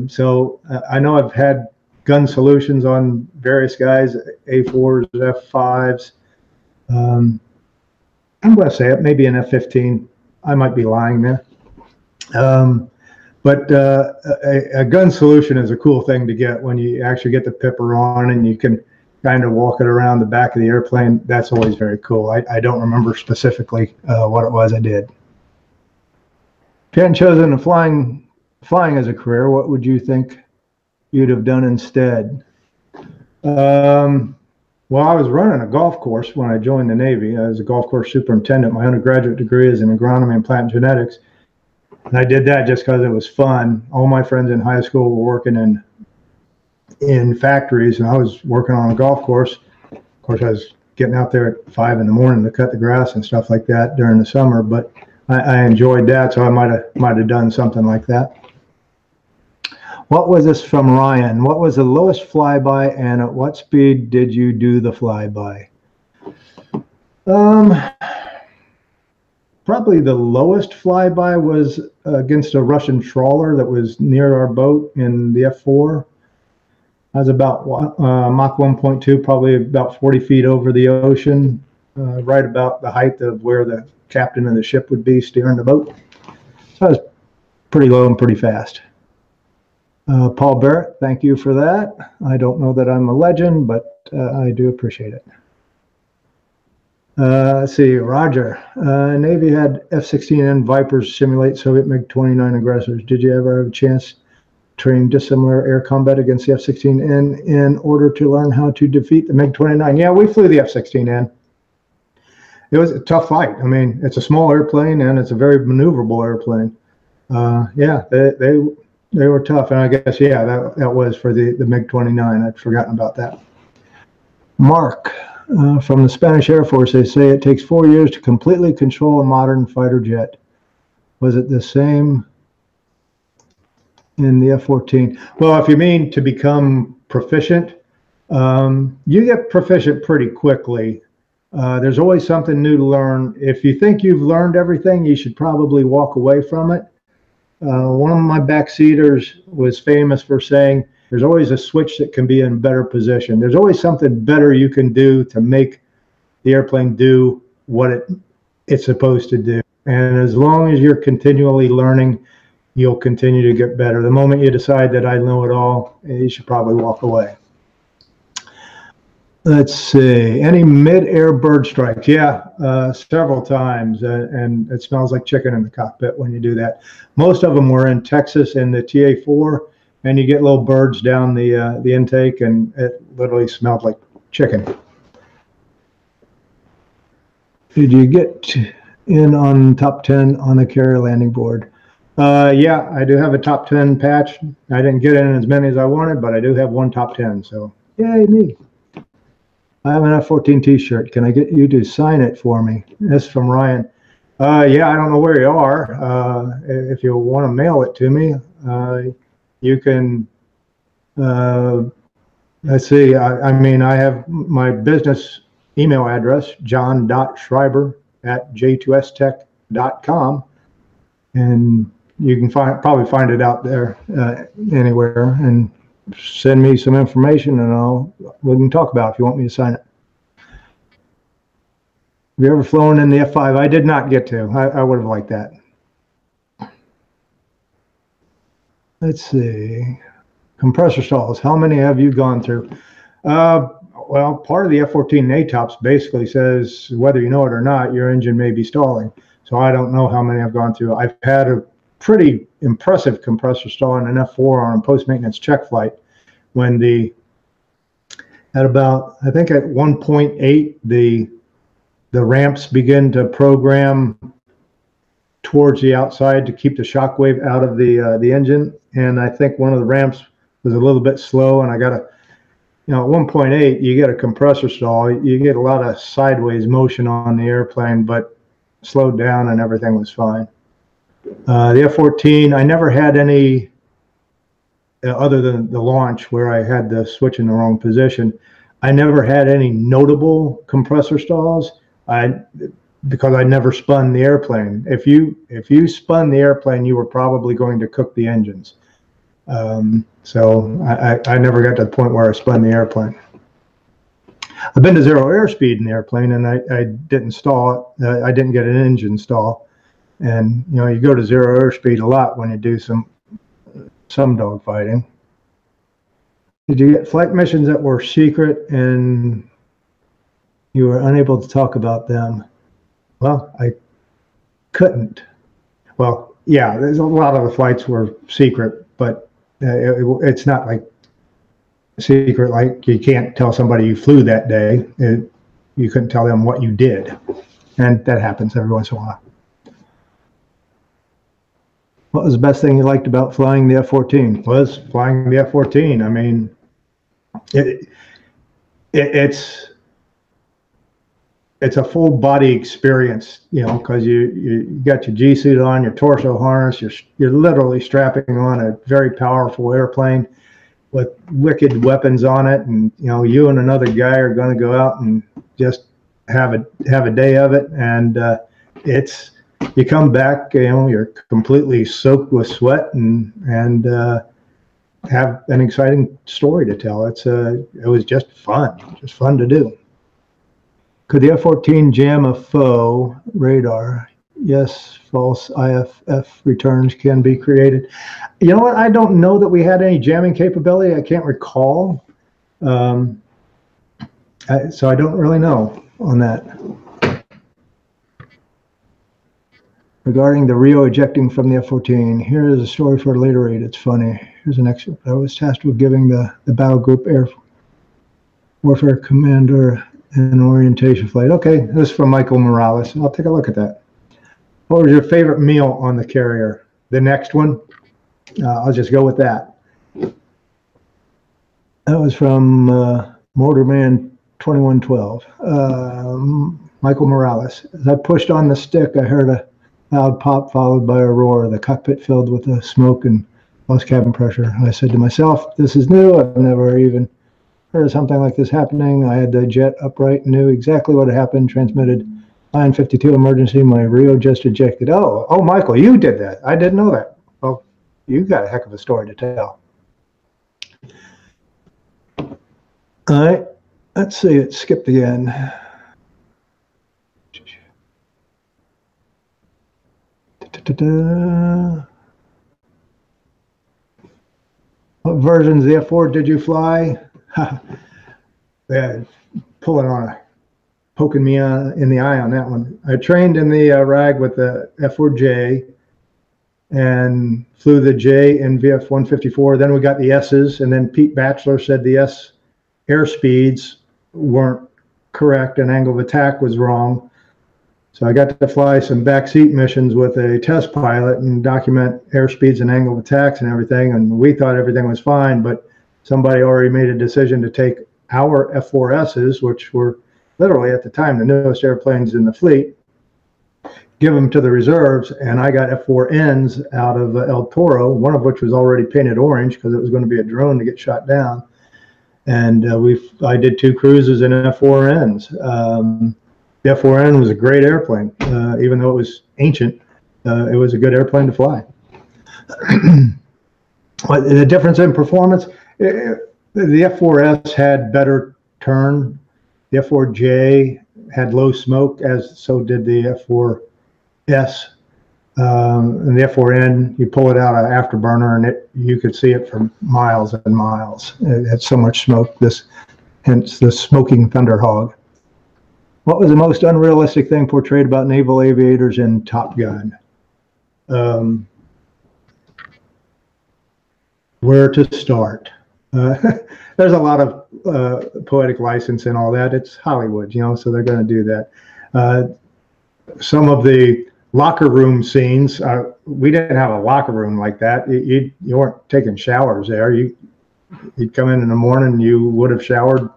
So I know I've had gun solutions on various guys, A4s, F5s. I'm going to say it, maybe an F-15. I might be lying there. But a gun solution is a cool thing to get when you actually get the pipper on and you can kind of walk it around the back of the airplane. That's always very cool. I don't remember specifically what it was I did. If you hadn't chosen flying as a career, what would you think you'd have done instead? Well, I was running a golf course when I joined the Navy. I was a golf course superintendent. My undergraduate degree is in agronomy and plant genetics. And I did that just because it was fun. All my friends in high school were working in factories, and I was working on a golf course. Of course, I was getting out there at 5 in the morning to cut the grass and stuff like that during the summer. But I enjoyed that, so I might have done something like that. What was this from Ryan? What was the lowest flyby, and at what speed did you do the flyby? Probably the lowest flyby was against a Russian trawler that was near our boat in the F4. I was about Mach 1.2, probably about 40 feet over the ocean, right about the height of where the captain of the ship would be steering the boat. So I was pretty low and pretty fast. Paul Barrett, thank you for that. I don't know that I'm a legend, but I do appreciate it. Let's see, Roger. Navy had F-16N Vipers simulate Soviet MiG-29 aggressors. Did you ever have a chance to train dissimilar air combat against the F-16N in order to learn how to defeat the MiG-29? Yeah, we flew the F-16N. It was a tough fight. I mean, it's a small airplane and it's a very maneuverable airplane. Yeah, they were tough, and I guess, yeah, that was for the MiG-29. I'd forgotten about that. Mark, from the Spanish Air Force, they say it takes 4 years to completely control a modern fighter jet. Was it the same in the F-14? Well, if you mean to become proficient, you get proficient pretty quickly. There's always something new to learn. If you think you've learned everything, you should probably walk away from it. One of my backseaters was famous for saying, there's always a switch that can be in a better position. There's always something better you can do to make the airplane do what it's supposed to do. And as long as you're continually learning, you'll continue to get better. The moment you decide that I know it all, you should probably walk away. Let's see, any mid-air bird strikes? Yeah, several times, and it smells like chicken in the cockpit when you do that. Most of them were in Texas in the TA-4, and you get little birds down the intake, and it literally smelled like chicken. Did you get in on top 10 on the carrier landing board? Yeah, I do have a top 10 patch. I didn't get in as many as I wanted, but I do have one top 10, so yay me. I have an F-14 t-shirt. Can I get you to sign it for me? This is from Ryan. Yeah, I don't know where you are. If you want to mail it to me, you can, let's see, I mean, I have my business email address, jon.schreiber@j2stech.com, and you can probably find it out there anywhere, and send me some information, and we can talk about it if you want me to sign it. Have you ever flown in the F5? I did not get to. I would have liked that. Let's see. Compressor stalls. How many have you gone through? Well, part of the F-14 ATOPS basically says, whether you know it or not, your engine may be stalling. So I don't know how many I've gone through. I've had a pretty impressive compressor stall in an F4 on a post-maintenance check flight when at about, I think at 1.8, the ramps begin to program towards the outside to keep the shock wave out of the engine. And I think one of the ramps was a little bit slow, and I got a, at 1.8, you get a compressor stall, you get a lot of sideways motion on the airplane, but slowed down and everything was fine. The F-14, I never had any, other than the launch where I had the switch in the wrong position, I never had any notable compressor stalls. Because I never spun the airplane. If you spun the airplane, you were probably going to cook the engines. So I never got to the point where I spun the airplane. I've been to zero airspeed in the airplane, and I didn't stall it. I didn't get an engine stall. And you go to zero airspeed a lot when you do some dogfighting. Did you get flight missions that were secret and you were unable to talk about them? Well, I couldn't. Well, yeah, there's a lot of the flights were secret, but it's not like secret, like you can't tell somebody you flew that day. You couldn't tell them what you did. And that happens every once in a while. What was the best thing you liked about flying the F-14? Was flying the F-14. I mean, it's a full body experience, because you got your G suit on, your torso harness, you're literally strapping on a very powerful airplane with wicked weapons on it, and you and another guy are going to go out and just have a day of it, and you come back, you're completely soaked with sweat and have an exciting story to tell. It was just fun to do. Could the F-14 jam a foe radar? Yes, false IFF returns can be created. You know what? I don't know that we had any jamming capability. I can't recall. So I don't really know on that. Regarding the Rio ejecting from the F-14, here is a story for a later read. It's funny. Here's an excerpt. I was tasked with giving the battle group air warfare commander an orientation flight. Okay, this is from Michael Morales. I'll take a look at that. What was your favorite meal on the carrier? The next one? I'll just go with that. That was from Motorman 2112. Michael Morales. As I pushed on the stick, I heard a loud pop followed by a roar. The cockpit filled with the smoke and lost cabin pressure. I said to myself, this is new. I've never even heard of something like this happening. I had the jet upright and knew exactly what had happened. Transmitted line 52 emergency. My Rio just ejected. Oh, Michael, you did that. I didn't know that. Well, you got a heck of a story to tell. All right, let's see. It skipped again. What versions of the F4 did you fly? Yeah, poking me in the eye on that one. I trained in the RAG with the F4J and flew the J in VF 154. Then we got the S's, and then Pete Batchelor said the S airspeeds weren't correct and angle of attack was wrong. So I got to fly some backseat missions with a test pilot and document airspeeds and angle of attacks and everything. And we thought everything was fine, but somebody already made a decision to take our F4S's, which were literally at the time the newest airplanes in the fleet, give them to the reserves. And I got F4Ns out of El Toro, one of which was already painted orange because it was going to be a drone to get shot down. And I did 2 cruises in F4Ns. The F4N was a great airplane, even though it was ancient. It was a good airplane to fly. The difference in performance, the F4S had better turn. The F4J had low smoke, as so did the F4S. And the F4N, you pull it out of afterburner, and you could see it for miles and miles. It had so much smoke. Hence the smoking Thunderhog. What was the most unrealistic thing portrayed about naval aviators in Top Gun? Where to start? There's a lot of poetic license and all that. It's Hollywood, so they're going to do that. Some of the locker room scenes. We didn't have a locker room like that. You weren't taking showers there. You'd come in the morning, you would have showered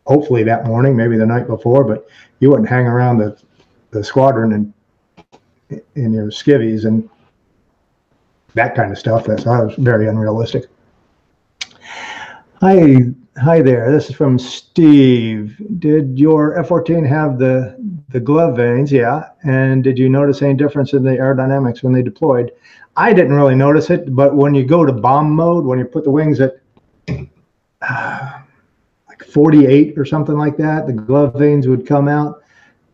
hopefully that morning, maybe the night before, but you wouldn't hang around the squadron in your skivvies and that kind of stuff. That was very unrealistic. Hi there. This is from Steve. Did your F-14 have the glove vanes? Yeah. And did you notice any difference in the aerodynamics when they deployed? I didn't really notice it, but when you go to bomb mode, when you put the wings at like 48 or something like that, the glove vanes would come out.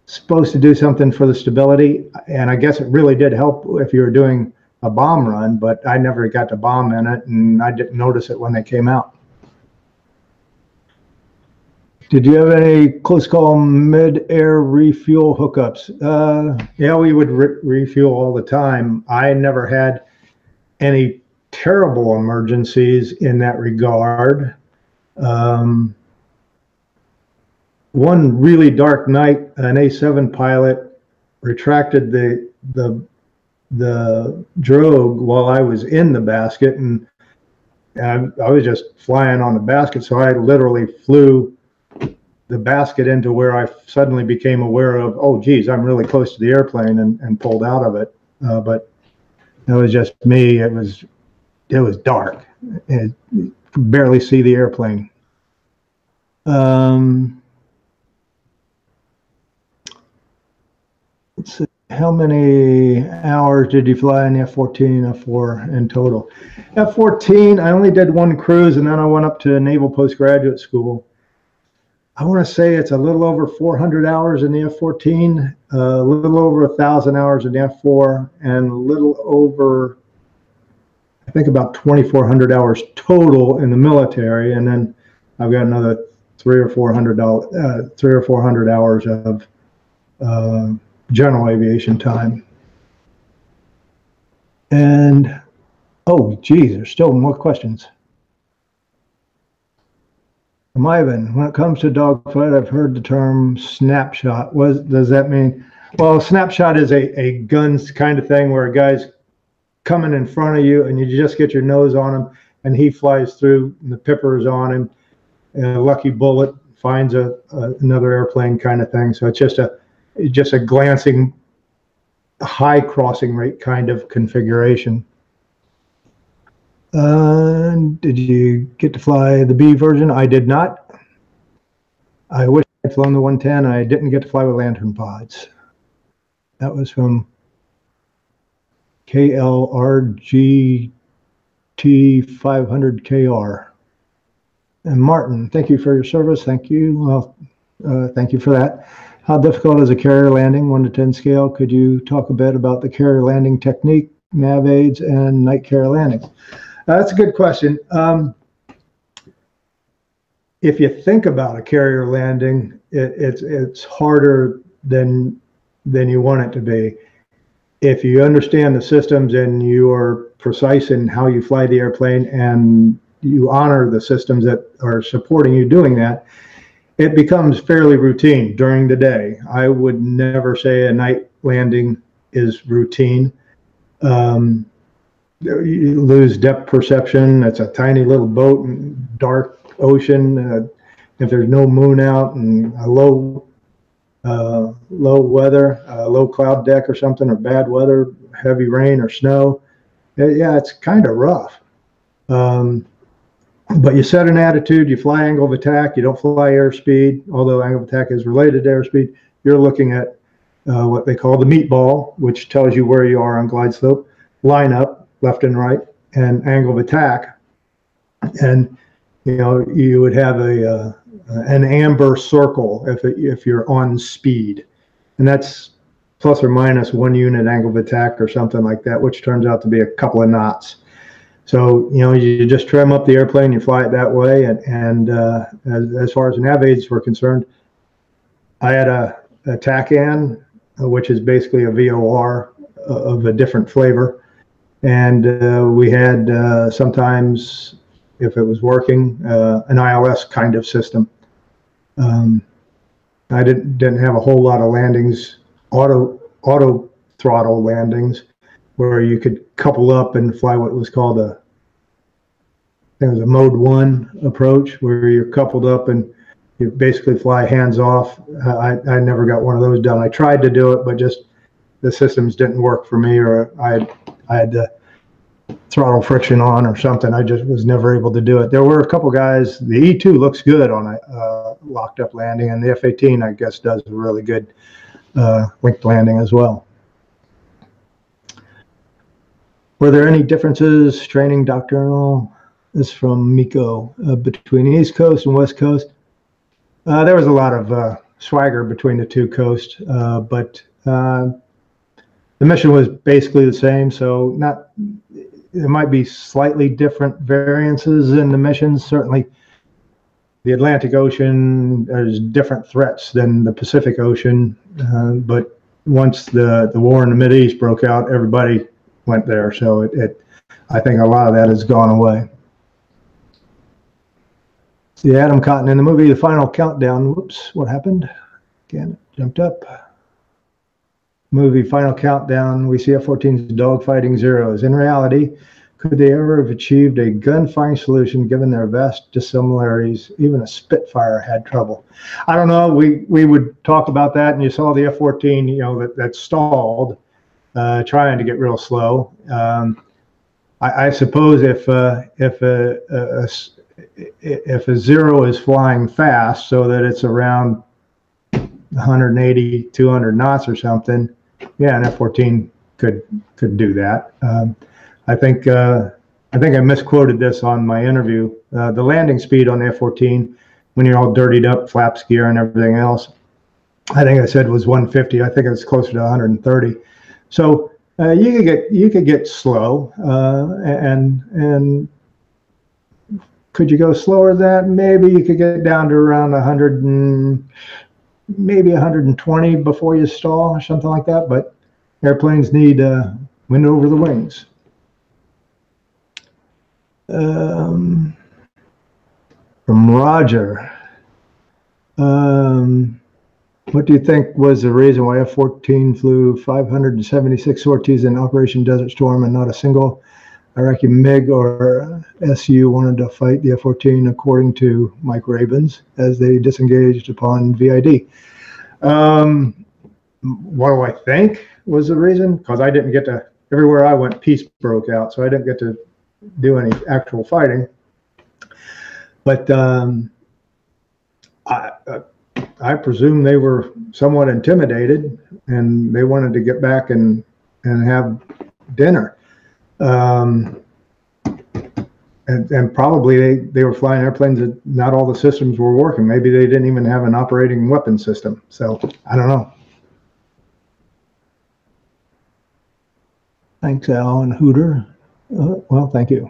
Supposed to do something for the stability, and I guess it really did help if you were doing a bomb run, but I never got to bomb in it, and I didn't notice it when they came out. Did you have any close call mid-air refuel hookups? Yeah, we would refuel all the time. I never had any terrible emergencies in that regard. One really dark night, an A7 pilot retracted the drogue while I was in the basket, and I was just flying on the basket, so I literally flew the basket into where I suddenly became aware of, oh geez, I'm really close to the airplane, and pulled out of it. But it was just me. It was dark. You could barely see the airplane. Let's see. How many hours did you fly in the F-14, F-4 in total? F-14, I only did one cruise, and then I went up to Naval Postgraduate School. I want to say it's a little over 400 hours in the F-14, a little over 1,000 hours in the F-4, and a little over, I think about 2,400 hours total in the military. And then I've got another 300 or 400 hours of general aviation time. And, oh, geez, there's still more questions. Ivan, when it comes to dogfight, I've heard the term snapshot. What does that mean? Well, snapshot is a guns kind of thing where a guy's coming in front of you and you just get your nose on him and he flies through and the pipper's on him. And a lucky bullet finds another airplane kind of thing. So it's just a glancing high crossing rate kind of configuration. Did you get to fly the B version? I did not. I wish I'd flown the 110. I didn't get to fly with lantern pods. That was from KLRGT 500KR. And Martin, thank you for your service. Thank you. Well, thank you for that. How difficult is a carrier landing, 1 to 10 scale? Could you talk a bit about the carrier landing technique, nav aids, and night carrier landings? That's a good question. If you think about a carrier landing, it's harder than you want it to be. If you understand the systems and you are precise in how you fly the airplane and you honor the systems that are supporting you doing that, it becomes fairly routine during the day. I would never say a night landing is routine. You lose depth perception. It's a tiny little boat in dark ocean. If there's no moon out and a low weather, low cloud deck or something, or bad weather, heavy rain or snow, yeah, it's kind of rough. But you set an attitude, you fly angle of attack, you don't fly airspeed, although angle of attack is related to airspeed. You're looking at what they call the meatball, which tells you where you are on glide slope, line up, left and right, and angle of attack. And you would have an amber circle if you're on speed, and that's plus or minus 1 unit angle of attack or something like that, which turns out to be a couple of knots. So you just trim up the airplane, you fly it that way. And as far as nav aids were concerned, I had a TACAN, which is basically a VOR of a different flavor. And we had sometimes, if it was working, an ILS kind of system. I didn't have a whole lot of landings, auto auto throttle landings where you could couple up and fly what was called I think it was a mode 1 approach, where you're coupled up and you basically fly hands off. I never got one of those done. I tried to do it, but just the systems didn't work for me, or I had the throttle friction on or something. I just was never able to do it. There were a couple guys. The E2 looks good on a locked up landing, and the F-18, I guess, does a really good linked landing as well. Were there any differences, training doctrinal? This is from Miko, between East Coast and West Coast. There was a lot of swagger between the two coasts, but the mission was basically the same. So there might be slightly different variances in the missions. Certainly, the Atlantic Ocean, there's different threats than the Pacific Ocean, but once the war in the Mideast broke out, everybody went there. So I think a lot of that has gone away. See Adam Cotton in the movie The Final Countdown. Whoops, what happened? Again, it jumped up. Movie Final Countdown, we see F-14s dogfighting Zeros. In reality, could they ever have achieved a gunfighting solution given their vast dissimilarities? Even a Spitfire had trouble. I don't know. We would talk about that, and you saw the F-14, you know, that stalled, trying to get real slow. I suppose if a Zero is flying fast, so that it's around 180, 200 knots or something, yeah, an F-14 could do that. I think I misquoted this on my interview. The landing speed on the F-14, when you're all dirtied up, flaps gear and everything else, I think I said was 150. I think it's closer to 130. So you could get slow, and could you go slower than that? Maybe you could get down to around 100 and maybe 120 before you stall or something like that. But airplanes need wind over the wings. From Roger, what do you think was the reason why F-14 flew 576 sorties in Operation Desert Storm and not a single Iraqi MiG or SU wanted to fight the F-14, according to Mike Rabins, as they disengaged upon VID? What do I think was the reason? Because I didn't get to, everywhere I went, peace broke out, so I didn't get to do any actual fighting. But I presume they were somewhat intimidated, and they wanted to get back and have dinner. And probably they were flying airplanes that not all the systems were working. Maybe they didn't even have an operating weapon system. So I don't know. Thanks, Al and Hooter. Well, thank you.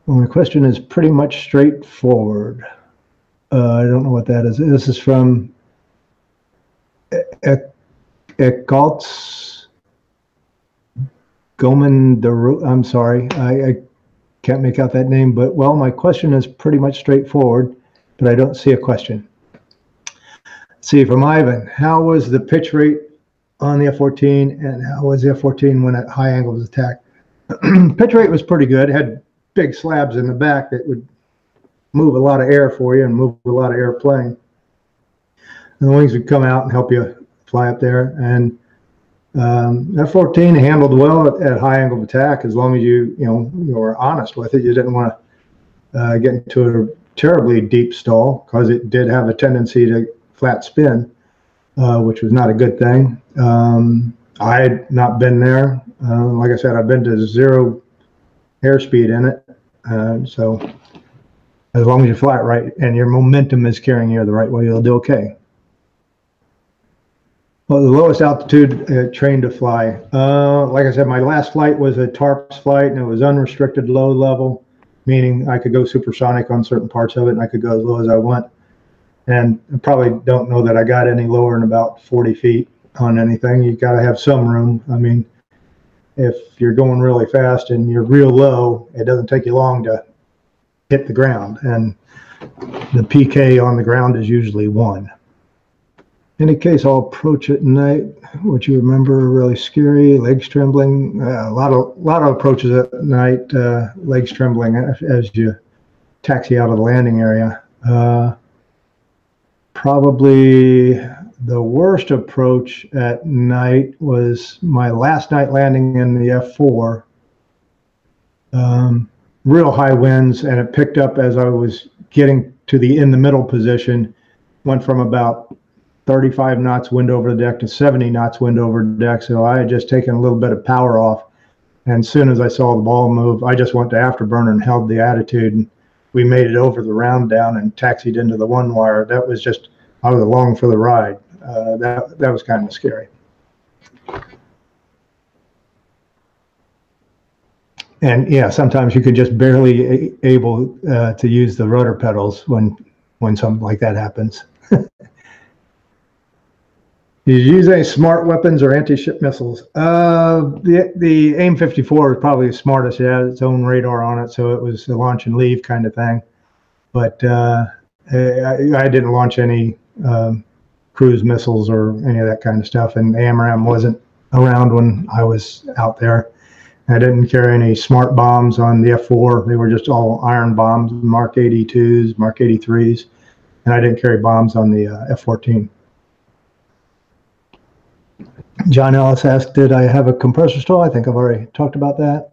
Well, my question is pretty much straightforward. I don't know what that is. This is from Ekaltz Goman. I'm sorry, I can't make out that name. But well, my question is pretty much straightforward, but I don't see a question. Let's see, from Ivan, how was the pitch rate on the F-14, and how was the F-14 when at high angle was attacked? Pitch rate was pretty good. It had big slabs in the back that would move a lot of air for you and move a lot of airplane. And the wings would come out and help you fly up there. And F-14 handled well at high angle of attack, as long as you were honest with it. You didn't want to get into a terribly deep stall, because it did have a tendency to flat spin, which was not a good thing. I had not been there. Like I said, I've been to zero airspeed in it. So as long as you fly it right and your momentum is carrying you the right way, you'll do okay. Well, the lowest altitude trained to fly. Like I said, my last flight was a TARPS flight, and it was unrestricted low level, meaning I could go supersonic on certain parts of it, and I could go as low as I want. And I probably don't know that I got any lower than about 40 feet on anything. You got to have some room. I mean, if you're going really fast and you're real low, it doesn't take you long to hit the ground, and the PK on the ground is usually 1. In any case, I'll approach at night. What you remember, really scary, legs trembling. A lot of approaches at night, legs trembling as you taxi out of the landing area. Probably the worst approach at night was my last night landing in the F4. Real high winds, and it picked up as I was getting to the in the middle position. Went from about 35 knots wind over the deck to 70 knots wind over the deck. So I had just taken a little bit of power off. And as soon as I saw the ball move, I just went to afterburner and held the attitude. And we made it over the round down and taxied into the one wire. That was just, I was along for the ride. That was kind of scary. And yeah, sometimes you could just barely able to use the rudder pedals when something like that happens. Did you use any smart weapons or anti-ship missiles? The AIM-54 is probably the smartest. It has its own radar on it, so it was a launch and leave kind of thing. But I didn't launch any cruise missiles or any of that kind of stuff, and AMRAAM wasn't around when I was out there. I didn't carry any smart bombs on the F4. They were just all iron bombs, Mark 82s, Mark 83s, and I didn't carry bombs on the F-14. John Ellis asked, did I have a compressor stall? I think I've already talked about that.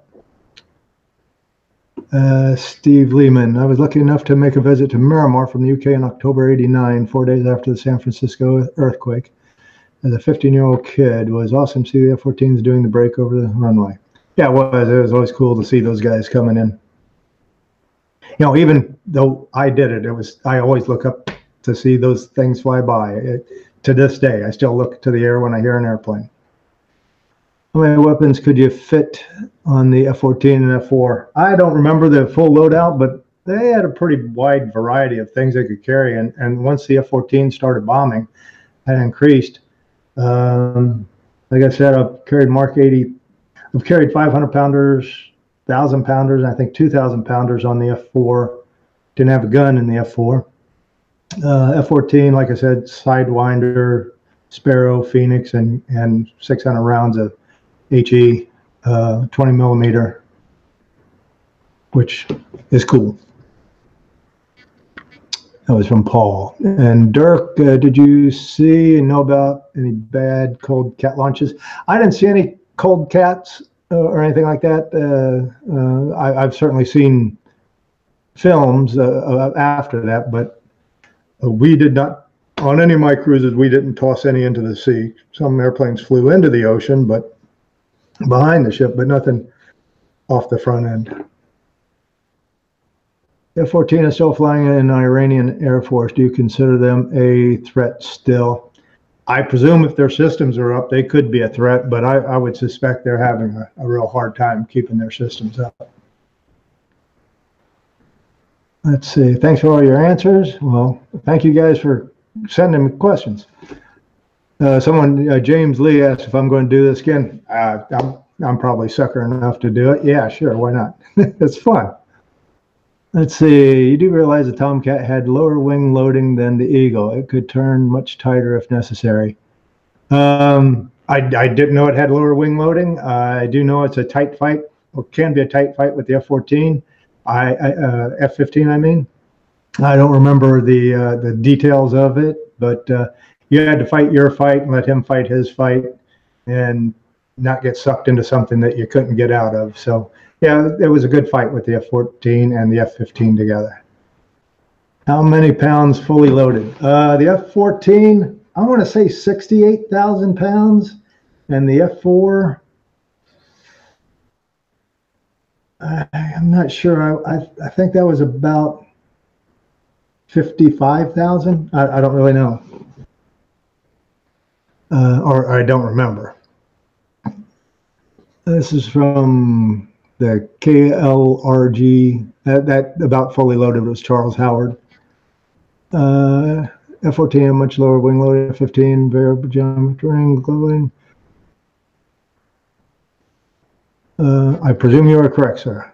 Steve Lehman, I was lucky enough to make a visit to Miramar from the UK in October '89, 4 days after the San Francisco earthquake. As a 15-year-old kid, it was awesome to see the F-14s doing the break over the runway. Yeah, it was. It was always cool to see those guys coming in. You know, even though I did it, I always look up to see those things fly by. To this day, I still look to the air when I hear an airplane. How many weapons could you fit on the F-14 and F-4? I don't remember the full loadout, but they had a pretty wide variety of things they could carry. And once the F-14 started bombing, that increased. Like I said, I've carried Mark 80. I've carried 500 pounders, 1,000 pounders, and I think 2,000 pounders on the F4. Didn't have a gun in the F4. F-14, like I said, Sidewinder, Sparrow, Phoenix, and 600 rounds of HE 20 millimeter, which is cool. That was from Paul. And Dirk, did you see and know about any bad cold cat launches? I didn't see any cold cats or anything like that. I've certainly seen films after that, but we did not, on any of my cruises, we didn't toss any into the sea. Some airplanes flew into the ocean, but behind the ship, but nothing off the front end. F-14 is still flying in Iranian Air Force. Do you consider them a threat still? I presume if their systems are up, they could be a threat, but I would suspect they're having a real hard time keeping their systems up. Let's see. Thanks for all your answers. Well, thank you guys for sending me questions. James Lee asked if I'm going to do this again. I'm probably sucker enough to do it. Yeah, sure. Why not? It's fun. Let's see. You do realize the Tomcat had lower wing loading than the Eagle. It could turn much tighter if necessary. I didn't know it had lower wing loading. I do know it's a tight fight, or can be a tight fight with the F-14. F-15, I mean. I don't remember the details of it, but you had to fight your fight and let him fight his fight and not get sucked into something that you couldn't get out of. So, yeah, it was a good fight with the F-14 and the F-15 together. How many pounds fully loaded? The F-14, I want to say 68,000 pounds, and the F-4, I'm not sure. I think that was about 55,000. I don't really know. Or I don't remember. This is from the KLRG. That about fully loaded was Charles Howard. F-14 much lower wing loading. F-15 variable geometry glowing. I presume you are correct, sir.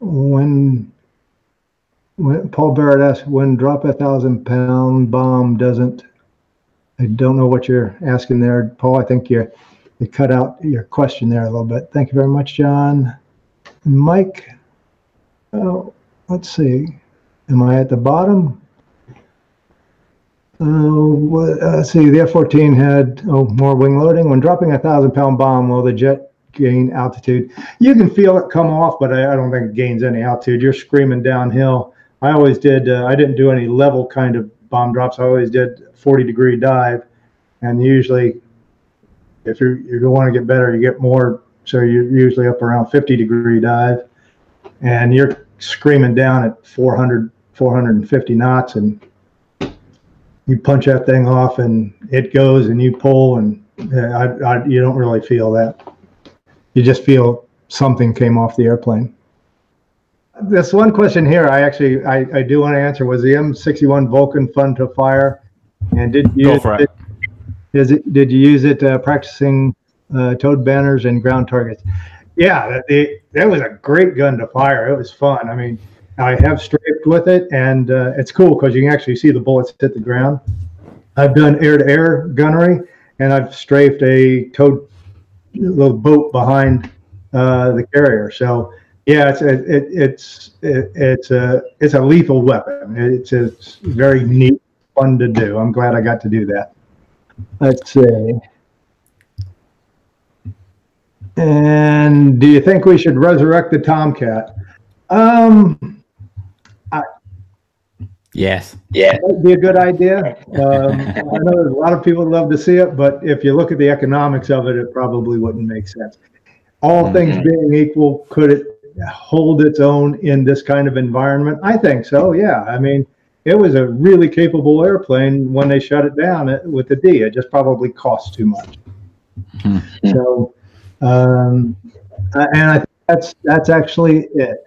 When Paul Barrett asked, when drop 1,000-pound bomb doesn't I don't know what you're asking there, Paul. I think you cut out your question there a little bit. Thank you very much, John. And Mike, oh, let's see. Am I at the bottom? Let's see. The F-14 had more wing loading. When dropping a 1,000-pound bomb, will the jet gain altitude? You can feel it come off, but I don't think it gains any altitude. You're screaming downhill. I always did. I didn't do any level kind of bomb drops. I always did 40-degree dive, and usually, if you want to get better, you get more. So you're usually up around 50-degree dive, and you're screaming down at 400, 450 knots, and you punch that thing off, and it goes, and you pull, and you don't really feel that. You just feel something came off the airplane. This one question here, I do want to answer. Was the M61 Vulcan fun to fire? And did you did you use it practicing towed banners and ground targets? Yeah, that was a great gun to fire. It was fun. I mean, I have strafed with it, and it's cool because you can actually see the bullets hit the ground. I've done air-to-air gunnery, and I've strafed a towed little boat behind the carrier. So yeah, it's a lethal weapon. It's very neat, fun to do. I'm glad I got to do that. Let's see. And do you think we should resurrect the Tomcat? Yes. Yeah. That'd be a good idea. I know there's a lot of people would love to see it, but if you look at the economics of it, it probably wouldn't make sense. All things being equal, could it hold its own in this kind of environment? I think so, yeah. I mean, it was a really capable airplane when they shut it down with the D. It just probably cost too much. So, and I think that's actually it.